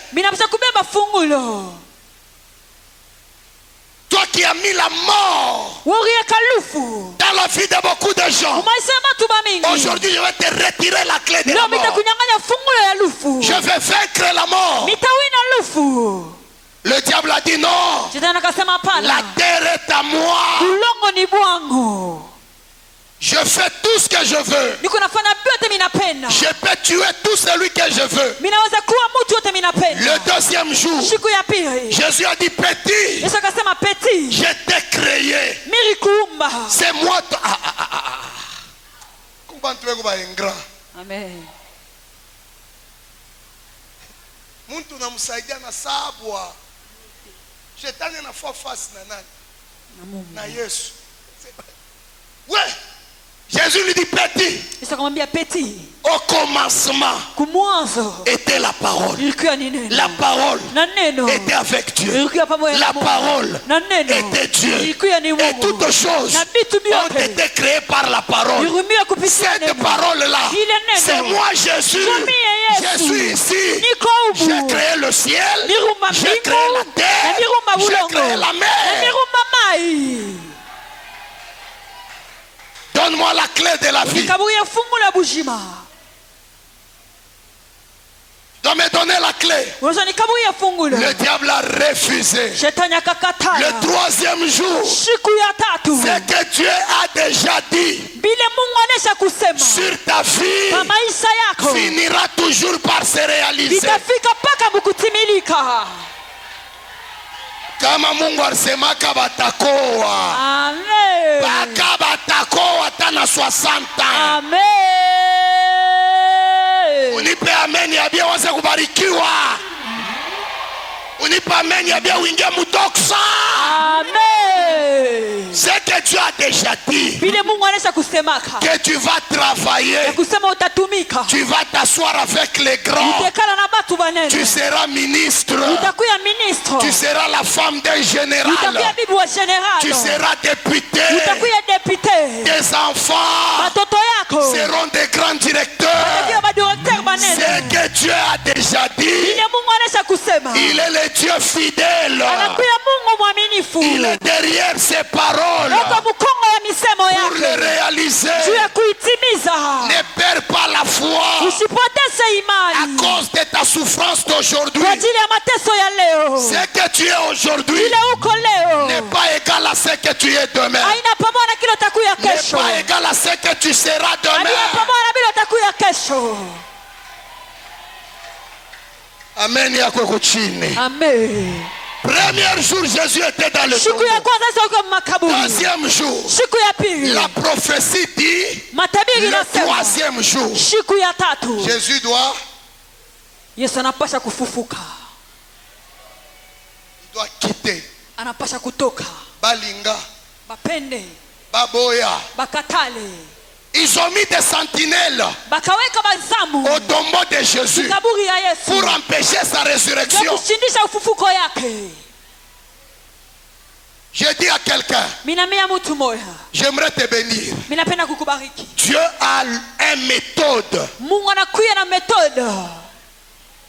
Toi qui as mis la mort dans la vie de beaucoup de gens, aujourd'hui je vais te retirer la clé de la mort. Je vais vaincre la mort. Le diable a dit non. La terre est à moi. Je fais tout ce que je veux. Je peux tuer tout celui que je veux. Le deuxième jour, Jésus a dit petit, je t'ai créé. C'est moi.
Amen.
Muntu namsaidia na sabwa. Shetani anafua fasi na nani? Na Yesu. Ouais. Jésus lui dit petit. Au commencement était la parole. La parole était avec Dieu. La parole était Dieu. Et toutes choses ont été créées par la parole. Cette parole-là, c'est moi Jésus. Je suis ici. J'ai créé le ciel. J'ai créé la terre. J'ai créé la mer. Donne-moi la clé de la vie. Dois me donner la clé. Le diable a refusé. Le troisième jour, c'est que Dieu a déjà dit sur ta vie finira toujours par se réaliser. Kama Mungu alisemaka batakoa.
Amen.
Baka batakoa tana 60 ans.
Amen.
Unipe amen ya bia wase kubarikiwa. Unipe amen ya bia uingie mutoksa.
Amen.
C'est que Dieu a déjà dit que tu vas travailler. Tu vas t'asseoir avec les grands. Tu seras ministre. Tu seras la femme d'un général. Tu seras député. Tes enfants seront des grands directeurs. C'est que Dieu a déjà dit. Il est le Dieu fidèle. Il est derrière ses paroles pour les réaliser. Ne perds pas la foi
usipoteze
à
imani
cause de ta souffrance d'aujourd'hui.
kwa ajili ya mateso ya leo.
Ce que tu es aujourd'hui
Ile uko leo
n'est pas égal à ce que tu es demain.
haina pamoja na kile utakuya
N'est
kesho,
pas égal à ce que tu seras
haina
demain.
pamoja na vile utakuya kesho.
Amen yako kuchini.
Amen.
Premier jour, Jésus était dans le
Siku ya
tombeau.
kwanza Yesu kwa makaburi.
Deuxième jour,
Siku ya pili
la prophétie dit
matabiri
le
inasema
troisième jour.
siku ya tatu
Jésus doit
Yesu anapasha kufufuka,
quitter
anapasha kutoka.
Balinga,
Bapende
Baboya.
bakatale
Ils ont mis des sentinelles
bakaweka bazamu
au tombeau de Jésus
kaburi ya Yesu
pour empêcher sa
ya
résurrection.
kushindisha ufufuko yake.
Je dis à quelqu'un,
Minamia mtu moya,
j'aimerais te bénir.
minapenda kukubariki.
Dieu a une méthode
Mungu anakuya na metode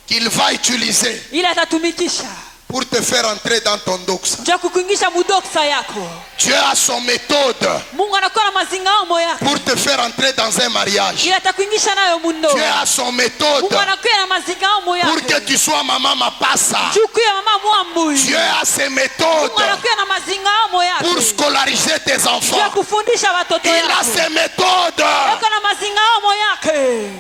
qu'il va utiliser
ile atatumikisha
pour te faire entrer dans ton doxa.
ndio kukuingisha mudoksa yako.
Dieu a son méthode
Mungu anakuwa na mazingamo yake
pour te faire entrer dans un mariage.
ile atakuingisha nayo mundo.
Dieu a son méthode
Mungu anakuya na mazingamo
pour que
yake
tu sois maman mapassa.
juku ya mama mwambu.
Dieu a ses méthodes
Mungu anakuya na mazingamo
pour
yake
scolariser tes
ndio
enfants.
kufundisha watoto
Il a
yako.
ses méthodes.
Anakuwa na mazingamo yake,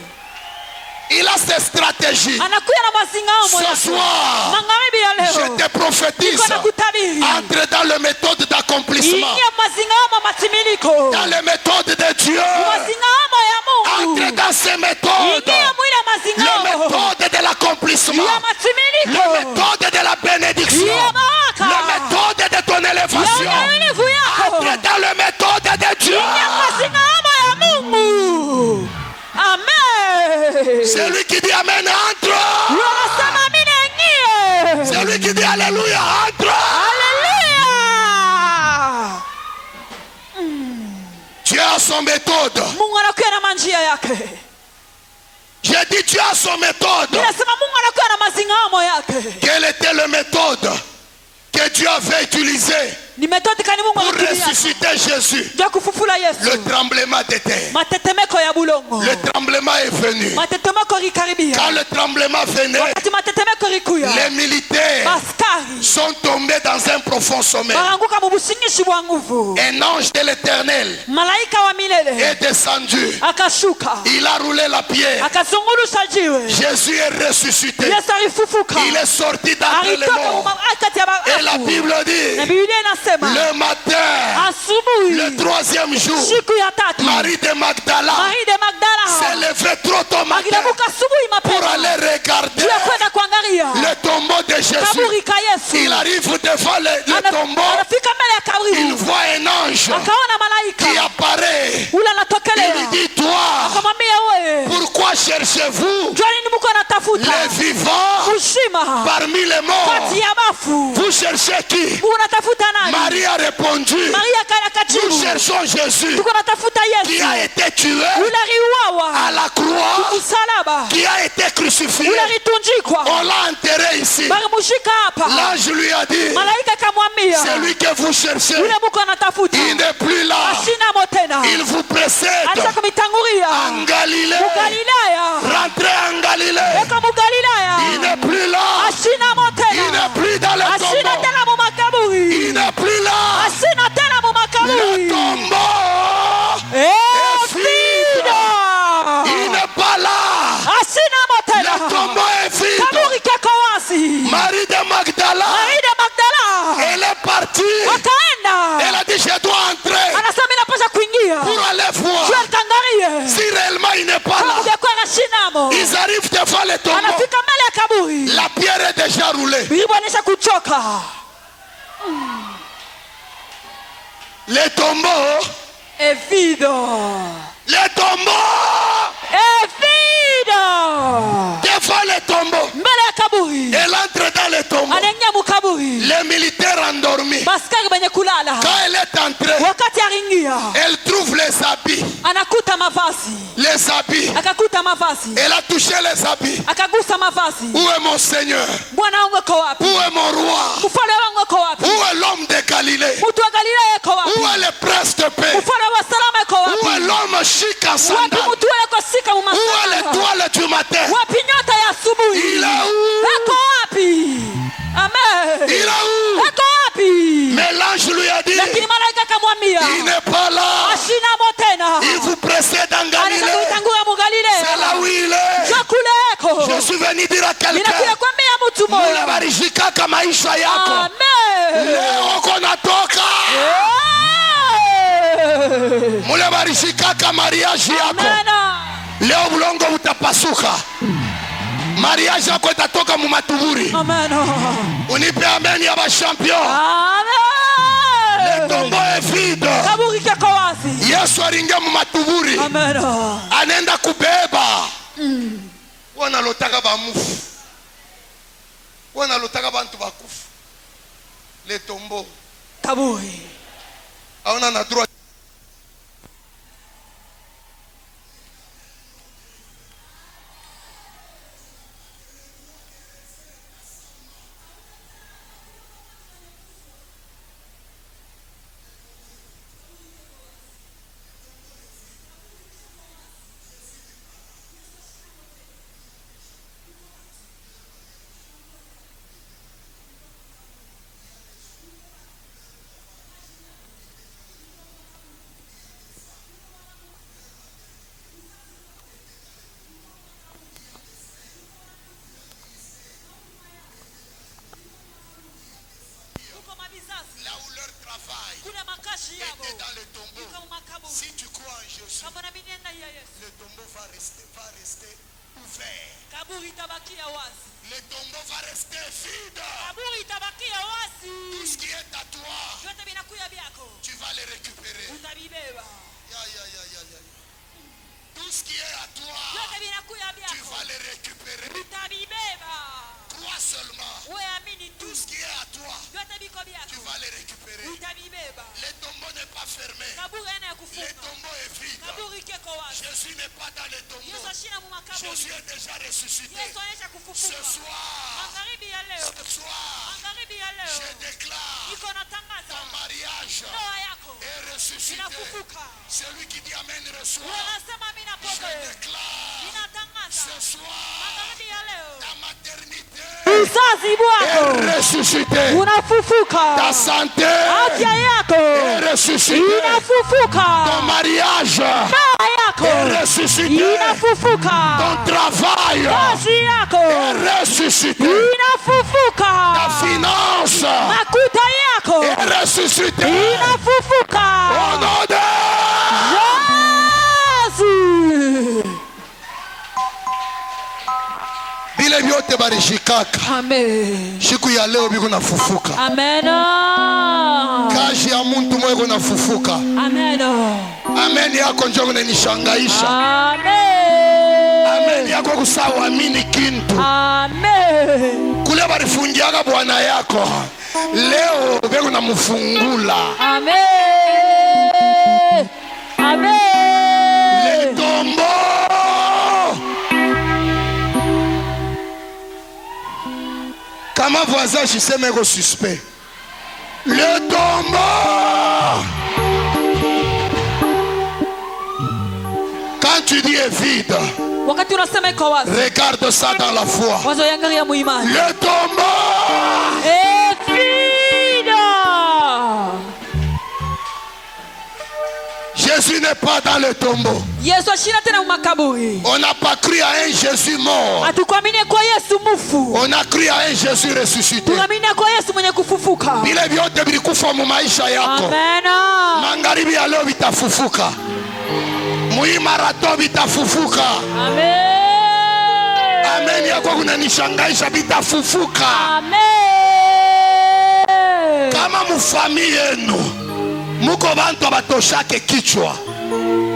Il a ses stratégies.
anakuya na mazingamo
Ce
yake.
soir,
Magharibi ya
je
leo
te prophétise,
niko na kutabiri
entre dans le méthode d'accomplissement,
ingia mazingamo matimiliko,
dans le méthode de Dieu.
mazingamo ya Mungu
Entre dans ces méthodes,
ingia mwile
le
mazingamo
méthode de l'accomplissement,
ya
le
matimiliko
méthode de la bénédiction,
ya baraka
le méthode de ton
ya
élévation.
uaminifu yako,
Entre dans le méthode de Dieu.
ingia mazingamo ya Mungu. Amen.
Celui qui dit Amen, entre.
Unasema mimi niingie.
Celui qui dit Alléluia, entre.
Haleluya.
Dieu a son méthode.
Mungu anakuwa na manjia yake.
J'ai dit Dieu a son méthode.
Ninasema Mungu anakuwa na mazingamo yake.
Quelle était la méthode que Dieu avait utilisée
Ni metodi kani Mungu
pour
anatumia
ressusciter Jésus?
ndio kufufula
Le
Yesu.
tremblement de terre.
Matetemeko ya bulongo.
Le tremblement est venu.
Matetemeko rikaribia.
Quand le tremblement venait,
Wakati matetemeko rikuya.
les militaires
Maskari
sont tombés dans un profond sommeil.
baranguka mu busingishi bwa nguvu.
Un ange de l'Éternel
Malaika wa milele
est descendu.
akashuka.
Il a roulé la pierre.
Akazungulusha jiwe.
Jésus est ressuscité.
Yesu alifufuka.
Il est sorti d'entre les
Alitoka
morts.
kati ya
Et la
baafu.
Bible
Na
dit,
Biblia inasema
le matin,
asubuhi
le troisième jour,
siku ya tatu
Marie de Magdala
Marie de Magdala
s'est levée trop tôt matin
akilamuka asubuhi
pour
mapema
aller regarder
juu ya kwenda kuangalia
le tombeau de Jésus.
kaburi ka Yesu.
Il arrive devant le tombeau,
Anafika mbele ya
il
kaburi
voit un ange
akaona
qui
malaika
apparaît.
ule
Il
anatokelea
lui dit, toi,
akamwambia, wewe
pourquoi cherchez-vous
jua nini mko natafuta
les vivants
uzima
parmi les morts?
kati ya bafu?
Vous cherchez qui?
Unatafuta nani?
Marie a répondu,
Maria
nous
akajibu,
cherchons Jésus
tuko natafuta
qui
Yesu
a été tué
ule aliuawa
à la croix,
msalaba,
qui a été crucifié.
ule alitundikwa,
On l'a enterré ici.
balimushika hapa.
L'ange lui a dit,
Malaika akamwambia,
celui que vous cherchez,
yule mko natafuta
il n'est plus là.
asinamo tena,
Il vous précède
acha kumitangulia
en Galilée.
Mugalilaya,
Rentrez en Galilée.
eka Mugalilaya,
Il n'est plus là.
asinamo
Il
tena,
n'est plus dans le
asina
tombeau.
tena mu makaburi,
Il n'est plus là.
asina tena mu
Le
makaburi.
tombeau
Eh,
vide. Il
vida
n'est pas là.
asinamo
Le
tena,
tombeau est vide.
kaburi keko wazi.
Marie de Magdala,
Maria de Magdala
elle est partie.
akaenda,
Elle a dit, je dois entrer
anasema mimi napaswa kuingia
pour aller voir
jua nikangalie
si réellement il n'est pas
kama
là.
kungekuwa na shinamo.
Ils arrivent devant le tombeau.
Anafika mbele ya kaburi,
La pierre est déjà roulée.
Biblia inaonyesha kuchoka.
Le tombeau,
È vido,
le tombeau,
è vido.
devant le tombeau.
Mbele ya kaburi
Elle entre dans le tombeau.
anaingia mu kaburi,
Les militaires endormis.
maskari benye kulala.
Quand elle est entrée,
Wakati aringia
elle trouve les habits.
anakuta mavazi,
Les habits.
akakuta mavazi,
Elle a touché les habits.
akagusa mavazi.
Où est mon Seigneur?
Bwana wangu uko wapi?
Où est mon roi?
Mfalme wangu uko wapi?
Où est l'homme de Galilée?
Mtu wa Galilaya uko
Où
wapi?
est le prince de paix?
Mfalme wa salama uko
Où est
wapi?
l'homme chic en
Wapi
sandales?
mtu wale kwa sika
a dit,
lakini malaika akamwambia
il n'est pas là.
ashinamo tena,
Il vous précède en
anaweza
Galilée.
kuitangulia mu
C'est
Galilea,
là où il est.
njoo kuleko.
Je suis venu dire à quelqu'un,
Ninakuja kwambia mtu mmoja,
munabarishikaka maisha yako.
amen,
Leo konatoka.
Eh.
Munabarishikaka mariage yako.
Amen.
Leo bulongo utapasuka. Mariage yako itatoka mu matuburi.
Amen.
Unipe amen ya ba champion. Le
Amen.
tombeau est vide.
Kaburi kako wazi.
Yesu alingia mu matuburi.
Amen.
Anaenda kubeba. Wana lotaka ba mufu. Wana lotaka bantu bakufu. Le tombeau.
Kaburi.
Aona na droit. Là où leur travail était dans le tombeau. Si tu crois en Jésus, le tombeau va rester ouvert. Le tombeau va rester vide. Tout ce qui est à toi, tu vas le récupérer. Tout ce qui est à toi, tu vas le récupérer. Crois seulement. Tout ce qui est à toi, tu vas le récupérer. Le tombeau n'est pas fermé. Le tombeau est vide. Jésus n'est pas dans le tombeau. Jésus est déjà ressuscité. Ce soir, je déclare ton mariage est ressuscité. Celui qui dit amen reçoit. Je déclare ce soir ta maternité
Uzazi wako
est ressuscité.
unafufuka,
Ta santé
afya yako
est ressuscitée.
inafufuka,
Ton mariage
ndoa yako
est ressuscité.
inafufuka,
Ton travail
kazi yako
est ressuscité.
inafufuka,
Ta finance
makuta yako
est ressuscité.
inafufuka.
Au nom de
Yesu.
vile vyote barishikaka.
Amen.
Siku ya leo biko nafufuka.
Amen.
Kazi ya muntu mwe nafufuka.
Amen.
Amen yako njoo unanishangaisha.
Amen.
Amen yako kusawa amini kintu.
Amen.
Kule barifungiaga bwana yako. Leo beko namufungula.
Amen. Amen.
Le tombeau. Kama voisin je sais mais suspect. Le tombeau. Quand tu dis est vide,
Wakati unasema iko wazi,
regarde ça dans la foi.
wazo yangalia muimani.
Le tombeau.
Efida.
Jésus n'est pas dans le tombeau.
Yesu ashina tena makaburi.
On n'a pas cru à un Jésus mort.
Hatukuamini kwa Yesu mufu.
On a cru à un Jésus ressuscité.
Tunaamini kwa Yesu mwenye kufufuka.
Vile vyote vilikufa mu maisha yako.
Amen.
Magharibi ya leo vitafufuka. Mui marato vitafufuka.
Amen.
Amen yako kunanishangaisha vitafufuka.
Amen.
Kama mufami yenu muko bantu abatoshake kichwa,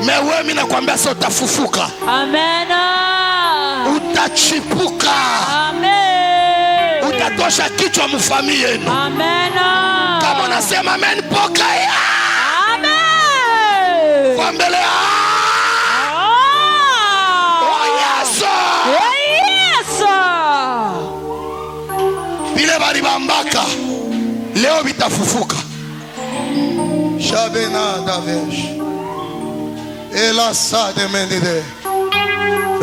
mewe mimi nakwambia sasa utafufuka.
Amen.
Utachipuka.
Amen.
Utatosha kichwa mufami yenu.
Amen.
Kama unasema amen, pokea.
Amen.
Kwa mbele ya oh Yesu.
Yesu.
Vile balibambaka leo vitafufuka. Shabena davesh ela sade mendide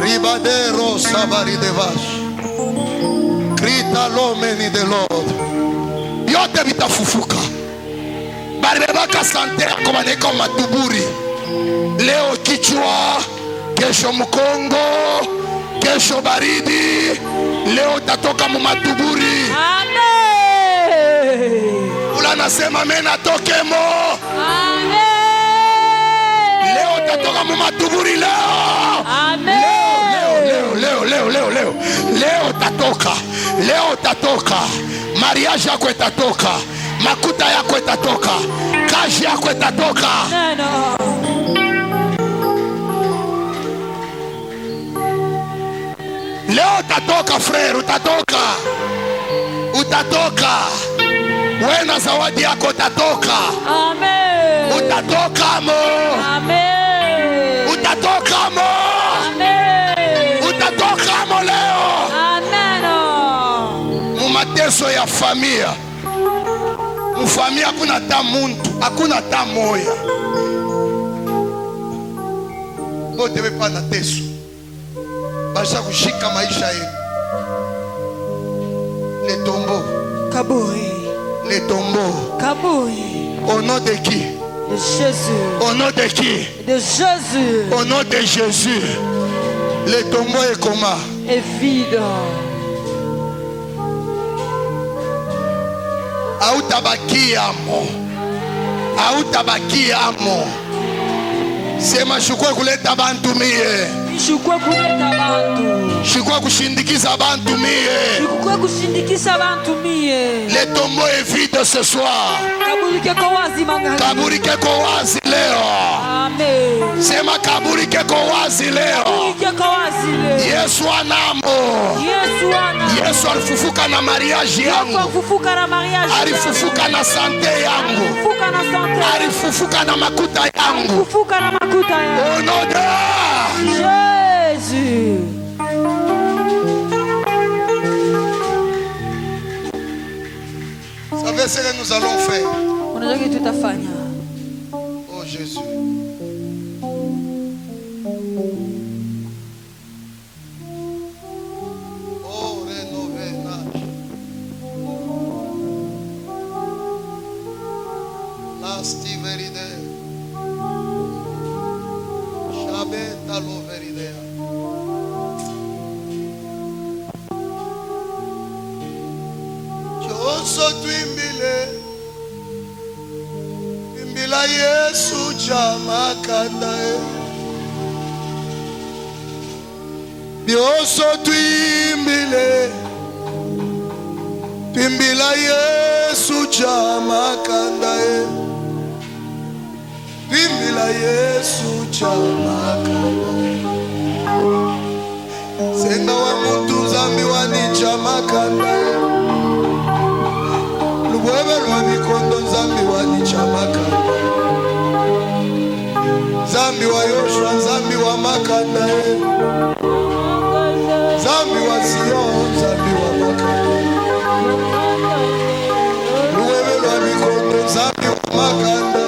ribadero sabari devash krita lo meni de Lord. Yote vitafufuka. Bari
Derebaka sante yako baneka matuburi. Leo kichwa, kesho mkongo, kesho baridi. Leo utatoka mu matuburi.
Amen.
Ula nasema mena toke mo.
Amen.
Leo utatoka mu matuburi leo.
Amen.
Leo utatoka. Leo utatoka. Mariage yako itatoka. Makuta yako itatoka. Kazi yako itatoka.
Neno.
Leo utatoka frere, utatoka. Utatoka. Wewe na zawadi yako utatoka.
Amen.
Utatoka mo.
Amen.
Utatoka mo.
Amen.
Utatoka mo leo.
Amen.
Mu mateso ya familia. Mu familia hakuna hata muntu, hakuna hata moya. Bote bepana teso. Basha kushika maisha yenu. Les tombeaux.
Kaburi.
Les tombeaux.
Kaburi.
Au nom de qui?
De Jésus.
Au nom de qui?
De Jésus.
Au nom de Jésus. Les tombeaux est comment?
Est vide.
Autabaki amo. Autabaki amo. Sema shukwe kuleta bantu mie.
Shukwe kuleta bantu.
Shukwe kushindikiza bantu mie.
Shukwe kushindikiza bantu mie.
Le tombeau est vide ce soir.
Kaburi keko wazi mangani.
Kaburi keko wazi leo.
Amen.
Sema kaburi keko wazi leo.
Kaburi keko wazi leo.
Yesu anamo.
Yesu anamo.
Yesu alifufuka na mariage yangu.
Yesu alifufuka na mariage.
Alifufuka na sante yangu.
Alifufuka na sante.
Alifufuka na makuta yangu.
Alifufuka na makuta yangu.
Au nom de
Jésus.
Vous savez ce que nous allons faire?
Unajua kitu tutafanya.
Oh Jésus. Oh rénover nage. Lasti veride. Shabeta lo veridea. Choso twimbile. Twimbila Yesu jamakanda. Bioso twimbile. Twimbila Yesu jamakanda. Twimbila Yesu jamakanda. Senga wa muntu zambi wani jamakanda. Luwebe lwa mikondo zambi wani jamakanda. Zambi wa Yoshua, zambi wa makanda. Zambi wa Sion, zambi wa makanda. Luwebe lwa mikondo zambi wa makanda.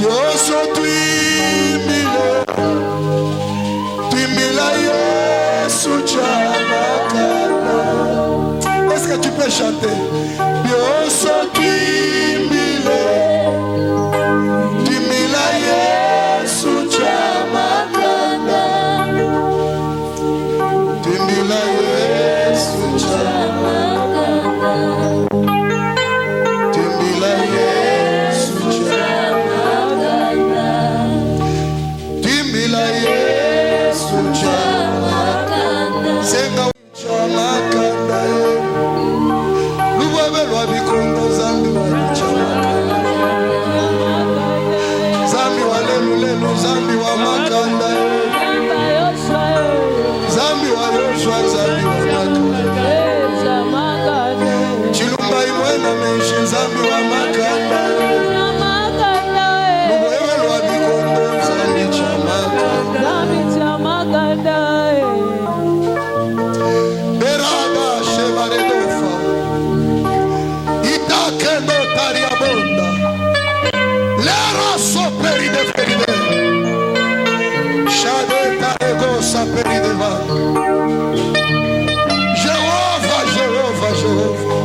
Yoso twimbile. Twimbila Yesu jamakanda. Est-ce que tu peux chanter? Yoso twimbile. Twimbila Yesu jamakanda. Twimbila Yesu jamakanda. Twimbila Yesu jamakanda. Twimbila Yesu jamakanda. Senga jamakanda. Luwebe lwa bikondo zambi wa jamakanda. Zambi wa lelu lelu zambi wa makanda. Zambi wa Yoshua zambi wa makanda. Chilumba imwena menshi zambi wa makanda. Luwebe lwa bikondo zambi jamakanda. Beraba shebaredofa. Itake notari abonda. Lera soperi de feride. Shadeta egosa perideva. Jehovah, Jehovah, Jehovah.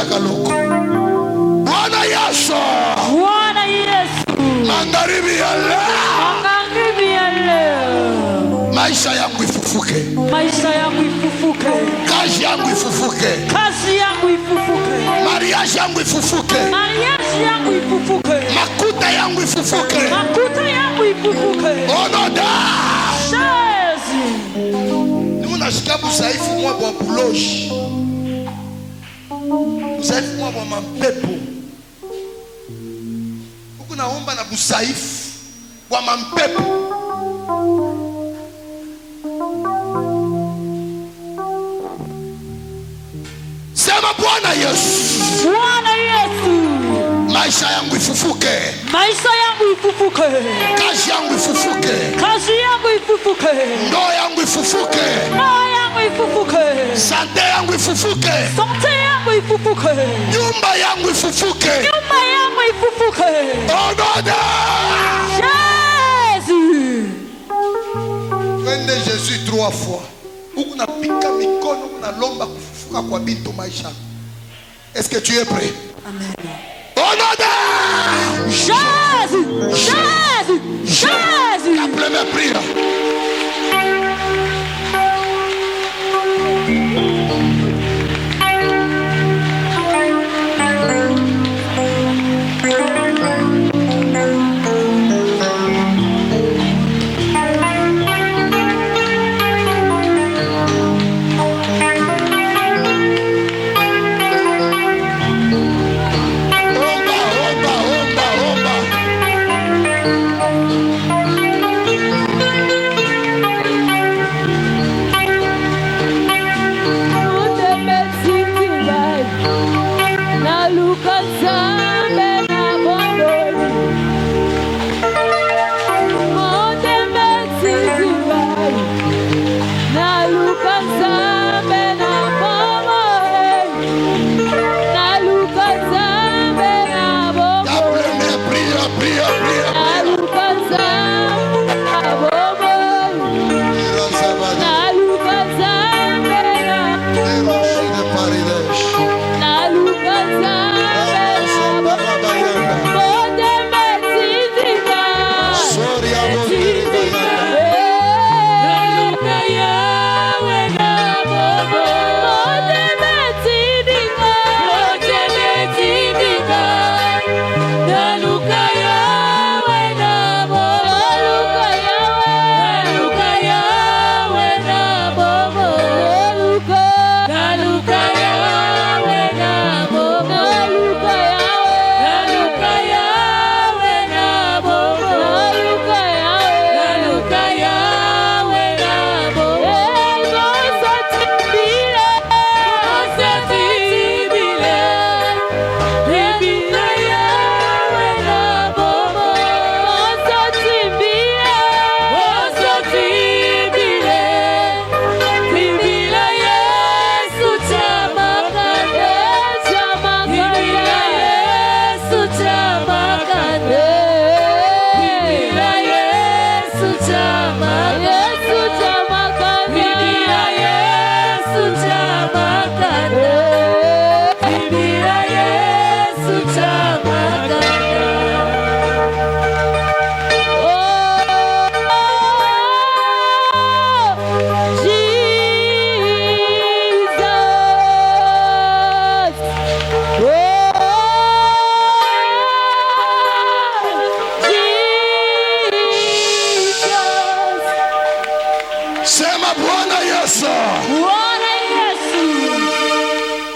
kaloko. Bwana Yesu.
Bwana Yesu.
Magharibi ya leo.
Magharibi ya leo.
Maisha yangu ifufuke.
Maisha yangu ifufuke.
Kazi yangu ifufuke.
Kazi yangu ifufuke.
Mariage yangu ifufuke.
Mariage yangu ifufuke.
Makuta yangu ifufuke.
Makuta yangu ifufuke.
Onoda.
Jésus.
Nous n'achètons pas saïf moi bon bouloche. Saïf moi bon mampepo. Beaucoup naomba na busaïf wa mampepo.
Sema Bwana Yesu.
Bwana Yesu.
Maisha yangu ifufuke.
Maisha yangu ifufuke.
Kazi yangu ifufuke.
Kazi yangu ifufuke.
Ndoa yangu ifufuke.
Ndoa yangu ifufuke.
Sante yangu ifufuke.
Sante yangu ifufuke.
Nyumba yangu ifufuke.
Nyumba yangu ifufuke.
Onoda.
Jésus.
Twende Jésus 3 fois. Huku napika mikono, huku nalomba kufufuka kwa bintu maisha. Est-ce que tu es prêt?
Amen.
Onoda.
Jésus. Jésus. Jésus.
La première prière.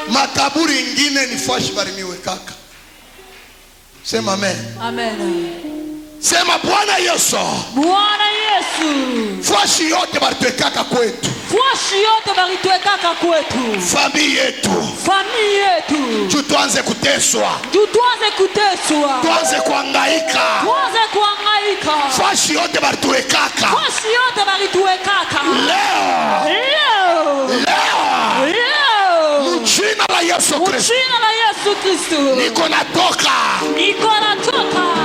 Makaburi ingine ni fashi barimiwe kaka. Sema amen.
Amen.
Sema Bwana Yesu.
Bwana Yesu.
Fashi yote barituwekaka kwetu.
Fashi yote barituwekaka kwetu.
Familia yetu.
Familia yetu.
Tuanze kuteswa.
Tuanze kuteswa.
Tuanze kuhangaika.
Tuanze kuhangaika.
Fashi yote barituwekaka.
Fashi yote barituwekaka.
Leo.
Leo.
Leo.
Leo.
Jina la Yesu Kristo.
Jina la Yesu Kristo.
Niko natoka.
Niko natoka.